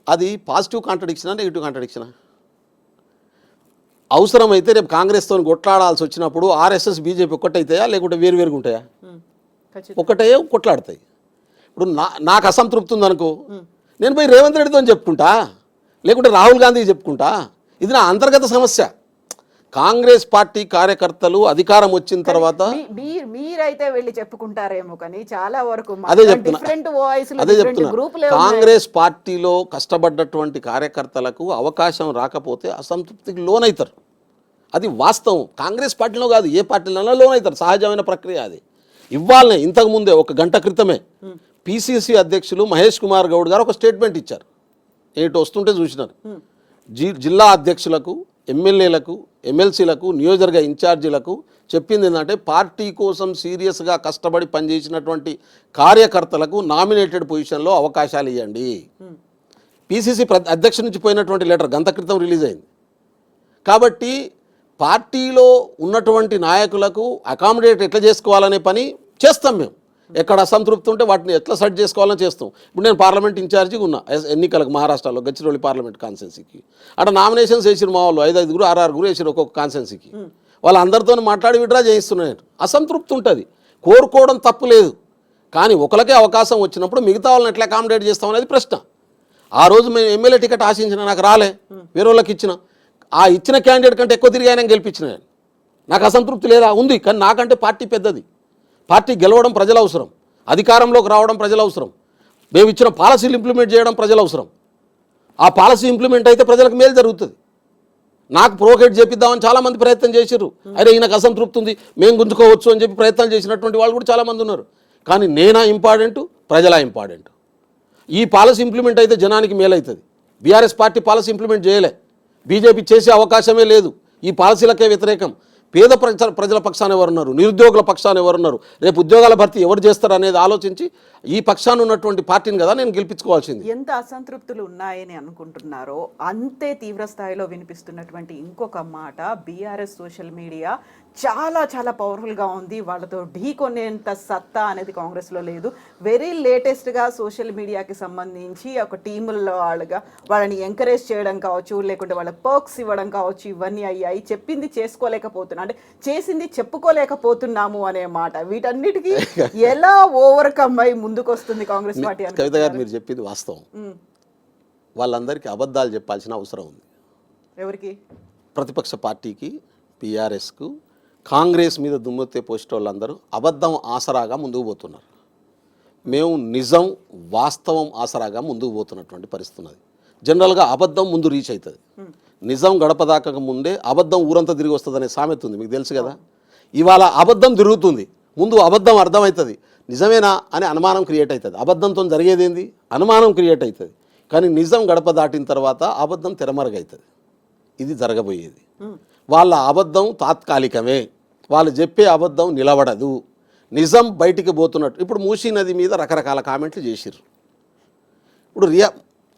అది పాజిటివ్ కాంట్రడిక్షనా, నెగిటివ్ కాంట్రడిక్షనా? అవసరమైతే రేపు కాంగ్రెస్తో కొట్లాడాల్సి వచ్చినప్పుడు ఆర్ఎస్ఎస్ బీజేపీ ఒక్కటైతాయా లేకుంటే వేరువేరుగా ఉంటాయా? ఒక్కటే కొట్లాడతాయి. ఇప్పుడు నాకు అసంతృప్తి ఉందనుకో, నేను పోయి రేవంత్ రెడ్డితో చెప్పుకుంటా, లేకుంటే రాహుల్ గాంధీకి చెప్పుకుంటా. ఇది నా అంతర్గత సమస్య. కాంగ్రెస్ పార్టీ కార్యకర్తలు అధికారం వచ్చిన తర్వాత మీరైతే వెళ్ళి చెప్పుకుంటారేమో, కానీ చాలా వరకు అదే చెప్తున్నా, కాంగ్రెస్ పార్టీలో కష్టపడ్డటువంటి కార్యకర్తలకు అవకాశం రాకపోతే అసంతృప్తికి లోనవుతారు. అది వాస్తవం. కాంగ్రెస్ పార్టీలో కాదు, ఏ పార్టీలోనైనా లోనవుతారు, సహజమైన ప్రక్రియ అది. ఇవ్వాలనే ఇంతకుముందే 1 గంట క్రితమే పిసిసి అధ్యక్షులు మహేష్ కుమార్ గౌడ్ గారు ఒక స్టేట్మెంట్ ఇచ్చారు. ఏంటి వస్తుంటే చూసినారు, జిల్లా అధ్యక్షులకు, ఎమ్మెల్యేలకు, ఎమ్మెల్సీలకు, నియోజకవర్గ ఇన్ఛార్జీలకు చెప్పింది ఏంటంటే, పార్టీ కోసం సీరియస్గా కష్టపడి పనిచేసినటువంటి కార్యకర్తలకు నామినేటెడ్ పొజిషన్లో అవకాశాలు ఇవ్వండి. పిసిసి అధ్యక్షుడి నుంచి పోయినటువంటి లెటర్ గంట క్రితం రిలీజ్ అయింది. కాబట్టి పార్టీలో ఉన్నటువంటి నాయకులకు అకామిడేట్ ఎట్లా చేసుకోవాలనే పని చేస్తాం మేము. ఎక్కడ అసంతృప్తి ఉంటే వాటిని ఎట్లా సెట్ చేసుకోవాలని చేస్తాం. ఇప్పుడు నేను పార్లమెంట్ ఇన్ఛార్జిగా ఉన్నా ఎన్నికలకు మహారాష్ట్రలో గచ్చిరోలి పార్లమెంట్ కాన్స్టెన్సీకి. అక్కడ నామినేషన్స్ వేసారు మా వాళ్ళు, 5 6 వేసారు ఒక్కొక్క కాన్స్టెన్సీకి. వాళ్ళందరితో మాట్లాడి విడ్రా చేయిస్తున్నాను. అసంతృప్తి ఉంటుంది, కోరుకోవడం తప్పు లేదు, కానీ ఒకరికే అవకాశం వచ్చినప్పుడు మిగతా వాళ్ళని ఎట్లా అకామిడేట్ చేస్తాం అనేది ప్రశ్న. ఆ రోజు మేము ఎమ్మెల్యే టికెట్ ఆశించిన, నాకు రాలే, వేరే వాళ్ళకి ఇచ్చిన, ఆ ఇచ్చిన క్యాండిడేట్ కంటే ఎక్కువ తిరిగి ఆయన గెలిపించిన, నాకు అసంతృప్తి లేదా? ఉంది, కానీ నాకంటే పార్టీ పెద్దది. పార్టీ గెలవడం ప్రజల అవసరం, అధికారంలోకి రావడం ప్రజల అవసరం, మేము ఇచ్చిన పాలసీలు ఇంప్లిమెంట్ చేయడం ప్రజల అవసరం. ఆ పాలసీ ఇంప్లిమెంట్ అయితే ప్రజలకు మేలు జరుగుతుంది. నాకు ప్రోవోకేట్ చేపిద్దామని చాలామంది ప్రయత్నం చేశారు. అరే ఈయనకు అసంతృప్తి ఉంది, మేము గుంజుకోవచ్చు అని చెప్పి ప్రయత్నాలు చేసినటువంటి వాళ్ళు కూడా చాలామంది ఉన్నారు. కానీ నేనా ఇంపార్టెంట్, ప్రజలా ఇంపార్టెంట్. ఈ పాలసీ ఇంప్లిమెంట్ అయితే జనానికి మేలవుతుంది. బీఆర్ఎస్ పార్టీ పాలసీ ఇంప్లిమెంట్ చేయలే, బీజేపీ చేసే అవకాశమే లేదు. ఈ పాలసీలకే వ్యతిరేకం. పేద ప్రజల పక్షాన ఎవరున్నారు, నిరుద్యోగుల పక్షాన ఎవరున్నారు, రేపు ఉద్యోగాల భర్తీ ఎవరు చేస్తారు అనేది ఆలోచించి ఈ పక్షాన ఉన్నటువంటి పార్టీని కదా నేను గెలిపించుకోవాల్సింది. ఎంత అసంతృప్తులు ఉన్నాయని అనుకుంటున్నారో అంతే తీవ్ర స్థాయిలో వినిపిస్తున్నటువంటి ఇంకొక మాట, బీఆర్ఎస్ సోషల్ మీడియా చాలా చాలా పవర్ఫుల్గా ఉంది. వాళ్ళతో ఢీ కొనేంత సత్తా అనేది కాంగ్రెస్లో లేదు. వెరీ లేటెస్ట్గా సోషల్ మీడియాకి సంబంధించి ఒక టీముల్లో వాళ్ళగా వాళ్ళని ఎంకరేజ్ చేయడం కావచ్చు, లేకుంటే వాళ్ళకి పర్క్స్ ఇవ్వడం కావచ్చు, ఇవన్నీ అయ్యాయి. చెప్పింది చేసుకోలేకపోతున్నా, అంటే చేసింది చెప్పుకోలేకపోతున్నాము అనే మాట. వీటన్నిటికీ ఎలా ఓవర్కమ్ అయి ముందుకు వస్తుంది కాంగ్రెస్ పార్టీ అని? కవిత గారు మీరు చెప్పింది వాస్తవం. వాళ్ళందరికీ అబద్ధాలు చెప్పాల్సిన అవసరం ఉంది. ఎవరికి? ప్రతిపక్ష పార్టీకి, పిఆర్ఎస్కు, కాంగ్రెస్ మీద దుమ్మెత్తే పోస్ట్ వాళ్ళందరూ అబద్ధం ఆసరాగా ముందుకు పోతున్నారు. మేము నిజం వాస్తవం ఆసరాగా ముందుకు పోతున్నటువంటి పరిస్థితి ఉన్నది. జనరల్గా అబద్ధం ముందు రీచ్ అవుతుంది. నిజం గడప దాకా ముందే అబద్ధం ఊరంతా తిరిగి వస్తుంది అనే సామెత ఉంది, మీకు తెలుసు కదా. ఇవాళ అబద్ధం తిరుగుతుంది, ముందు అబద్ధం అర్థమవుతుంది, నిజమేనా అని అనుమానం క్రియేట్ అవుతుంది. అబద్ధంతో జరిగేది ఏంది? అనుమానం క్రియేట్ అవుతుంది. కానీ నిజం గడప దాటిన తర్వాత అబద్ధం తెరమరుగవుతుంది. ఇది జరగబోయేది. వాళ్ళ అబద్ధం తాత్కాలికమే, వాళ్ళు చెప్పే అబద్ధం నిలబడదు. నిజం బయటికి పోతున్నట్టు ఇప్పుడు మూసీ నది మీద రకరకాల కామెంట్లు చేసిర్రు. ఇప్పుడు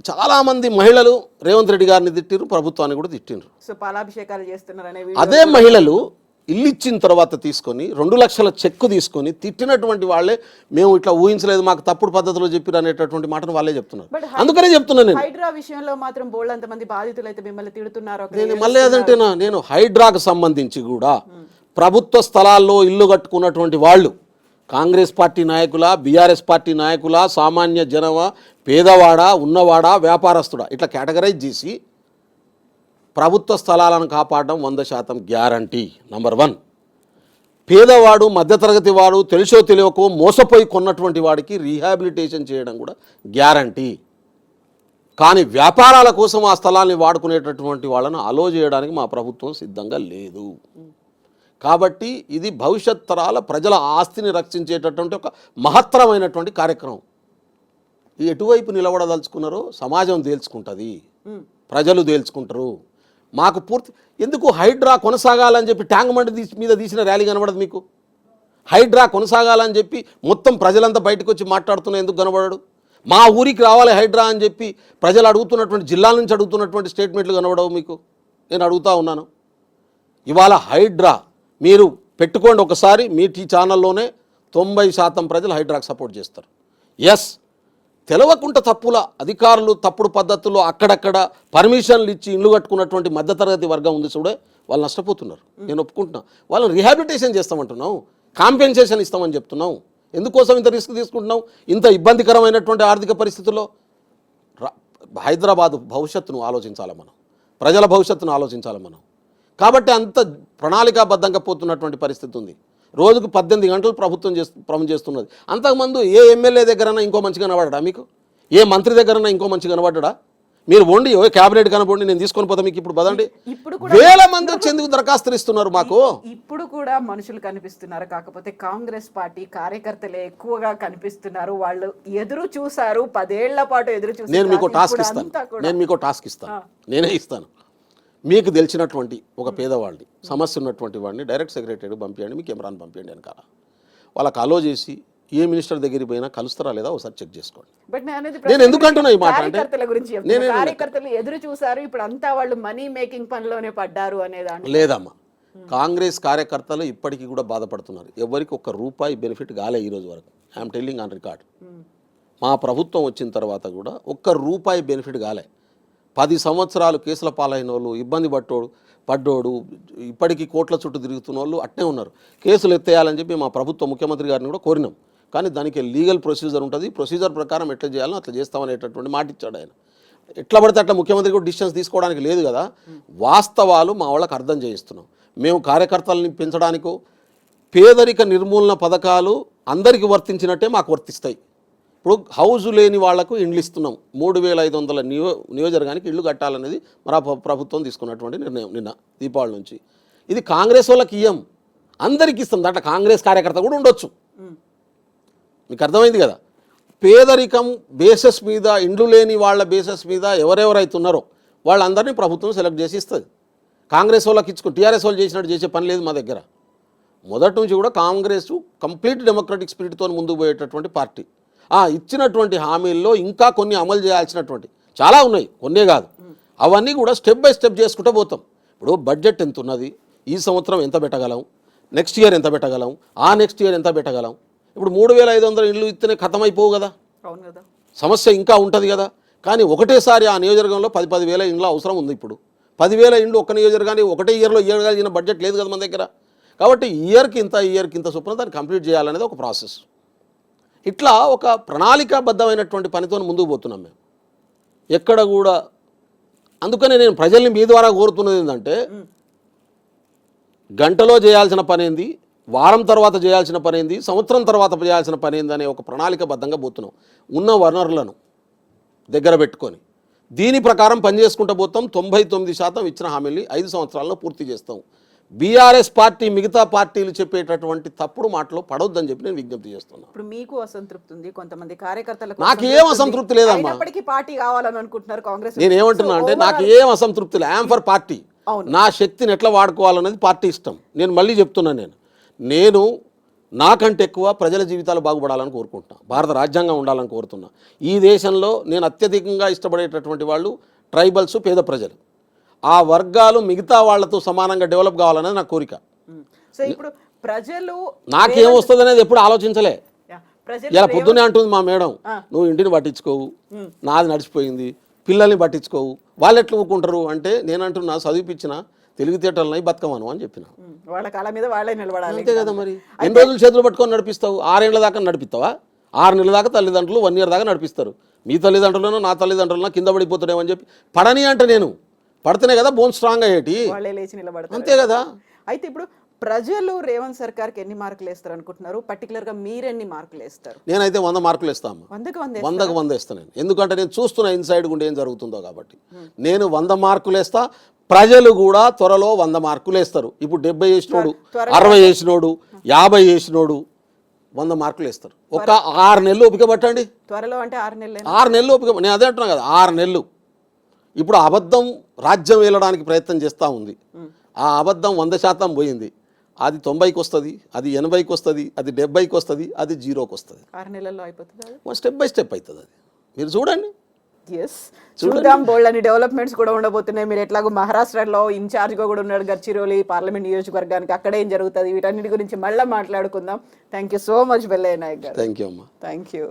చాలామంది మహిళలు రేవంత్ రెడ్డి గారిని తిట్టిర్రు, ప్రభుత్వాన్ని కూడా తిట్టిండ్రు. సో పాలాభిషేకాలు చేస్తున్నారనే అదే మహిళలు ఇల్లు ఇచ్చిన తర్వాత తీసుకొని 2 లక్షల చెక్కు తీసుకొని తిట్టినటువంటి వాళ్ళే మేము ఇట్లా ఊహించలేదు, మాకు తప్పుడు పద్ధతిలో చెప్పారు అనేటటువంటి మాటను వాళ్ళే చెప్తున్నారు. అందుకనే చెప్తున్నాను నేను. హైడ్రా విషయంలో మాత్రం బోల్డ్ మంది బాధితులు అయితే మిమ్మల్ని తిడుతున్నారు. నేను మళ్ళీ ఏదంటేనా, నేను హైడ్రాకు సంబంధించి కూడా ప్రభుత్వ స్థలాల్లో ఇల్లు కట్టుకున్నటువంటి వాళ్ళు కాంగ్రెస్ పార్టీ నాయకుల, బీఆర్ఎస్ పార్టీ నాయకుల, సామాన్య జనమ, పేదవాడా, ఉన్నవాడా, వ్యాపారస్తుడా ఇట్లా కేటగరైజ్ చేసి ప్రభుత్వ స్థలాలను కాపాడడం 100% గ్యారంటీ. నంబర్ 1. పేదవాడు, మధ్యతరగతి వాడు తెలుసో తెలియకో మోసపోయి కొన్నటువంటి వాడికి రీహాబిలిటేషన్ చేయడం కూడా గ్యారంటీ. కానీ వ్యాపారాల కోసం ఆ స్థలాన్ని వాడుకునేటటువంటి వాళ్ళను అలో చేయడానికి మా ప్రభుత్వం సిద్ధంగా లేదు. కాబట్టి ఇది భవిష్యత్ తరాల ప్రజల ఆస్తిని రక్షించేటటువంటి ఒక మహత్తరమైనటువంటి కార్యక్రమం. ఎటువైపు నిలబడదలుచుకున్నారో సమాజం తేల్చుకుంటుంది, ప్రజలు తేల్చుకుంటారు. మాకు పూర్తి ఎందుకు హైడ్రా కొనసాగాలని చెప్పి ట్యాంక్ బండ్ మీద తీసిన ర్యాలీ కనబడదు మీకు? హైడ్రా కొనసాగాలని చెప్పి మొత్తం ప్రజలంతా బయటకు వచ్చి మాట్లాడుతున్నా ఎందుకు కనబడడు? మా ఊరికి రావాలి హైడ్రా అని చెప్పి ప్రజలు అడుగుతున్నటువంటి, జిల్లాల నుంచి అడుగుతున్నటువంటి స్టేట్మెంట్లు కనబడవు మీకు? నేను అడుగుతా ఉన్నాను. ఇవాళ హైడ్రా మీరు పెట్టుకోండి ఒకసారి, మీ ఛానల్లోనే 90% ప్రజలు హైడ్రాకు సపోర్ట్ చేస్తారు. ఎస్, తెలవకుండా తప్పుల అధికారులు తప్పుడు పద్ధతుల్లో అక్కడక్కడ పర్మిషన్లు ఇచ్చి ఇల్లు కట్టుకున్నటువంటి మధ్యతరగతి వర్గం ఉంది చూడే, వాళ్ళు నష్టపోతున్నారు. నేను ఒప్పుకుంటున్నా. వాళ్ళని రీహాబిలిటేషన్ చేస్తామంటున్నాం, కాంపెన్సేషన్ ఇస్తామని చెప్తున్నాం. ఎందుకోసం ఇంత రిస్క్ తీసుకుంటున్నాం? ఇంత ఇబ్బందికరమైనటువంటి ఆర్థిక పరిస్థితుల్లో హైదరాబాద్ భవిష్యత్తును ఆలోచించాలి మనం, ప్రజల భవిష్యత్తును ఆలోచించాలి మనం. కాబట్టి అంత ప్రణాళికాబద్ధంగా పోతున్నటువంటి పరిస్థితి ఉంది. రోజుకు 18 గంటలు ప్రభుత్వం చేస్తున్నది. అంతకుముందు ఏ ఎమ్మెల్యే దగ్గరన్నా ఇంకో మంచి కనబడ్డా మీకు? ఏ మంత్రి దగ్గరన్నా ఇంకో మంచి కనబడ్డా? మీరు వండి క్యాబినెట్ కనబడి నేను తీసుకొని పోతా మీకు. ఇప్పుడు పదండి, వేల మంది చెందుకు దరఖాస్తులు ఇస్తున్నారు మాకు. ఇప్పుడు కూడా మనుషులు కనిపిస్తున్నారు, కాకపోతే కాంగ్రెస్ పార్టీ కార్యకర్తలే ఎక్కువగా కనిపిస్తున్నారు. వాళ్ళు ఎదురు చూసారు, 10 ఏళ్ల పాటు ఎదురు చూసారు. నేను మీకు టాస్క్ ఇస్తాను, నేనే ఇస్తాను. మీకు తెలిసినటువంటి ఒక పేదవాడిని, సమస్య ఉన్నటువంటి వాడిని డైరెక్ట్ సెక్రటరీ పంపించండి, మీకు కెమెరాని పంపించండి వెనకాల. వాళ్ళకి అలో చేసి ఏ మినిస్టర్ దగ్గరికి పోయినా కలుస్తారా లేదా ఒకసారి చెక్ చేసుకోండి. నేను ఎందుకంటున్నా ఈ మాట అంటే కార్యకర్తలు ఎదురు చూసారు, ఇప్పుడు అంతా వాళ్ళు మనీ మేకింగ్ పనిలోనే పడ్డారు అనేదాన్ని లేదమ్మా. కాంగ్రెస్ కార్యకర్తలు ఇప్పటికీ కూడా బాధపడుతున్నారు. ఎవరికి ₹1 బెనిఫిట్ కాలే ఈ రోజు వరకు. I'm telling on record. మా ప్రభుత్వం వచ్చిన తర్వాత కూడా ₹1 బెనిఫిట్ కాలే. 10 సంవత్సరాలు కేసుల పాలైన వాళ్ళు, ఇబ్బంది పడ్డోడు, ఇప్పటికీ కోట్ల చుట్టూ తిరుగుతున్న వాళ్ళు అట్నే ఉన్నారు. కేసులు ఎత్తేయాలని చెప్పి మా ప్రభుత్వ ముఖ్యమంత్రి గారిని కూడా కోరినాం. కానీ దానికి లీగల్ ప్రొసీజర్ ఉంటుంది, ప్రొసీజర్ ప్రకారం ఎట్లా చేయాలో అట్లా చేస్తామనేటటువంటి మాట ఇచ్చాడు ఆయన. ఎట్లా పడితే అట్లా ముఖ్యమంత్రి కూడా డిసిషన్స్ తీసుకోవడానికి లేదు కదా. వాస్తవాలు మా వాళ్ళకి అర్థం చేయిస్తున్నాం. మేము కార్యకర్తలని పెంచడానికో, పేదరిక నిర్మూలన పథకాలు అందరికీ వర్తించినట్టే మాకు వర్తిస్తాయి. ఇప్పుడు హౌస్ లేని వాళ్లకు ఇండ్లు ఇస్తున్నాం. 3500 నియోజకవర్గానికి ఇళ్ళు కట్టాలనేది మన ప్రభుత్వం తీసుకున్నటువంటి నిర్ణయం నిన్న దీపావళి నుంచి. ఇది కాంగ్రెస్ వాళ్ళకి ఇయ్యం, అందరికి ఇస్తాం. దాంట్లో కాంగ్రెస్ కార్యకర్త కూడా ఉండొచ్చు. మీకు అర్థమైంది కదా. పేదరికం బేసెస్ మీద, ఇండ్లు లేని వాళ్ళ బేసెస్ మీద ఎవరెవరైతున్నారో వాళ్ళందరినీ ప్రభుత్వం సెలెక్ట్ చేసి ఇస్తుంది. కాంగ్రెస్ వాళ్ళకి టీఆర్ఎస్ వాళ్ళు చేసినట్టు చేసే పని లేదు మా దగ్గర. మొదటి నుంచి కూడా కాంగ్రెస్ కంప్లీట్ డెమోక్రటిక్ స్పిరిట్తో ముందుకు పోయేటటువంటి పార్టీ. ఇచ్చినటువంటి హామీల్లో ఇంకా కొన్ని అమలు చేయాల్సినటువంటి చాలా ఉన్నాయి, కొన్నే కాదు. అవన్నీ కూడా స్టెప్ బై స్టెప్ చేసుకుంటూ పోతాం. ఇప్పుడు బడ్జెట్ ఎంత ఉన్నది, ఈ సంవత్సరం ఎంత పెట్టగలం, నెక్స్ట్ ఇయర్ ఎంత పెట్టగలం, ఆ నెక్స్ట్ ఇయర్ ఎంత పెట్టగలం. ఇప్పుడు 3,500 ఇళ్ళు ఇస్తేనే ఖతం అయిపోవు కదా, అవును కదా. సమస్య ఇంకా ఉంటుంది కదా. కానీ ఒకటేసారి ఆ నియోజకవర్గంలో 10,000 ఇండ్ల అవసరం ఉంది. ఇప్పుడు 10,000 ఇండ్లు ఒక్క నియోజకవర్గాన్ని ఒకటే ఇయర్లో ఇవ్వగలిగిన బడ్జెట్ లేదు కదా మన దగ్గర. కాబట్టి ఇయర్కి ఇంత చొప్పున దాన్ని కంప్లీట్ చేయాలనేది ఒక ప్రాసెస్. ఇట్లా ఒక ప్రణాళికాబద్ధమైనటువంటి పనితో ముందుకు పోతున్నాం మేము ఎక్కడ కూడా. అందుకనే నేను ప్రజల్ని మీ ద్వారా కోరుతున్నది ఏంటంటే, గంటలో చేయాల్సిన పని ఏంది, వారం తర్వాత చేయాల్సిన పని ఏంది, సంవత్సరం తర్వాత చేయాల్సిన పని ఏంది అనే ఒక ప్రణాళికబద్ధంగా పోతున్నాం. ఉన్న వనరులను దగ్గర పెట్టుకొని దీని ప్రకారం పనిచేసుకుంటూ పోతాం. 99% ఇచ్చిన హామీల్ని 5 సంవత్సరాల్లో పూర్తి చేస్తాం. బీఆర్ఎస్ పార్టీ మిగతా పార్టీలు చెప్పేటటువంటి తప్పుడు మాటలు పడొద్దని చెప్పి నేను విజ్ఞప్తి చేస్తున్నాను. ఇప్పుడు మీకు అసంతృప్తి ఉంది, కొంతమంది కార్యకర్తలకు నాకు ఏం అసంతృప్తి లేదమ్మా. అయినప్పటికీ పార్టీ కావాలని అనుకుంటున్నారు కాంగ్రెస్. నేను ఏమంటున్నా అంటే, నాకు ఏం అసంతృప్తి లేదు. I'm for party. నా శక్తిని ఎట్లా వాడుకోవాలనేది పార్టీ ఇష్టం. నేను మళ్ళీ చెప్తున్నాను, నేను నాకంటే ఎక్కువ ప్రజల జీవితాలు బాగుపడాలని కోరుకుంటున్నా, భారత రాజ్యాంగం ఉండాలని కోరుతున్నా. ఈ దేశంలో నేను అత్యధికంగా ఇష్టపడేటటువంటి వాళ్ళు ట్రైబల్స్, పేద ప్రజలు. ఆ వర్గాలు మిగతా వాళ్ళతో సమానంగా డెవలప్ కావాలనేది నా కోరిక. సో ఇప్పుడు ప్రజలు నాకేం వస్తుంది అనేది ఎప్పుడు ఆలోచించలే. ఇలా పొద్దునే అంటుంది మా మేడం, నువ్వు ఇంటిని పట్టించుకోవు, నాది నడిచిపోయింది, పిల్లల్ని పట్టించుకోవు, వాళ్ళు ఎట్లా ఊరుకుంటారు అంటే, నేను అంటున్నా చదివిపించిన తెలివితేటలని బతకమను అని చెప్పిన. వాళ్ళ కాళ్ళ మీద వాళ్ళే నిలబడాలి. అంతే కదా మరి. ఎన్ని రోజులు చేతులు పట్టుకొని నడిపిస్తావు? 6 ఏళ్ల దాకా నడిపిస్తావా? 6 నెలల దాకా తల్లిదండ్రులు 1 year దాకా నడిపిస్తారు. మీ తల్లిదండ్రులను నా తల్లిదండ్రులను కింద పడిపోతాడేమని చెప్పి పడని అంటే, నేను పడితేనే కదా బోన్ స్ట్రాంగ్ అయ్యేటి, వాళ్ళే లేచి నిలబడతారు. అంతే కదా. అయితే ఇప్పుడు ప్రజలు రేవంత్ సర్కార్కి ఎన్ని మార్కులు వేస్తారు అనుకుంటున్నారు? పర్టికులర్ గా మీరెన్ని మార్కులు వేస్తారు? నేనైతే 100 మార్కులు ఇస్తాను. 100కు 100 వేస్తాను నేను. ఎందుకంటే నేను చూస్తున్నా ఇన్సైడ్ గుండా ఏం జరుగుతుందో కాబట్టి. నేను 100 మార్కులు వేస్తా. ప్రజలు కూడా త్వరలో 100 మార్కులు వేస్తారు. ఇప్పుడు 70 వేసినోడు, 60 వేసినోడు, 50 వేసినోడు 100 మార్కులు వేస్తారు. ఒక 6 నెలలు ఓపిక పట్టండి. త్వరలో అంటే 6 నెలలు. 6 నెలలు ఓపిక. నేను అదే అంటున్నా కదా, 6 నెలలు. ఇప్పుడు అబద్ధం రాజ్యం వేలడానికి ప్రయత్నం చేస్తూ ఉంది. ఆ అబద్ధం 100% పోయింది. అది 90కి వస్తుంది, అది 80కి వస్తుంది, అది 70కి వస్తుంది, అది 0కి వస్తుంది. 6 నెలల్లో అయిపోతుంది. స్టెప్ బై స్టెప్ అవుతుంది. అది మీరు చూడండి. చూద్దాం. బోల్డ్ అని డెవలప్మెంట్స్ కూడా ఉండబోతున్నాయి. మీరు ఎట్లాగో మహారాష్ట్రలో ఇన్ఛార్జ్గా కూడా ఉన్నాడు, గడ్చిరోలి పార్లమెంట్ నియోజకవర్గానికి. అక్కడ ఏం జరుగుతుంది, వీటన్నిటి గురించి మళ్ళీ మాట్లాడుకుందాం. Thank you so much Bellayya Naik garu. Thank you అమ్మా. Thank you.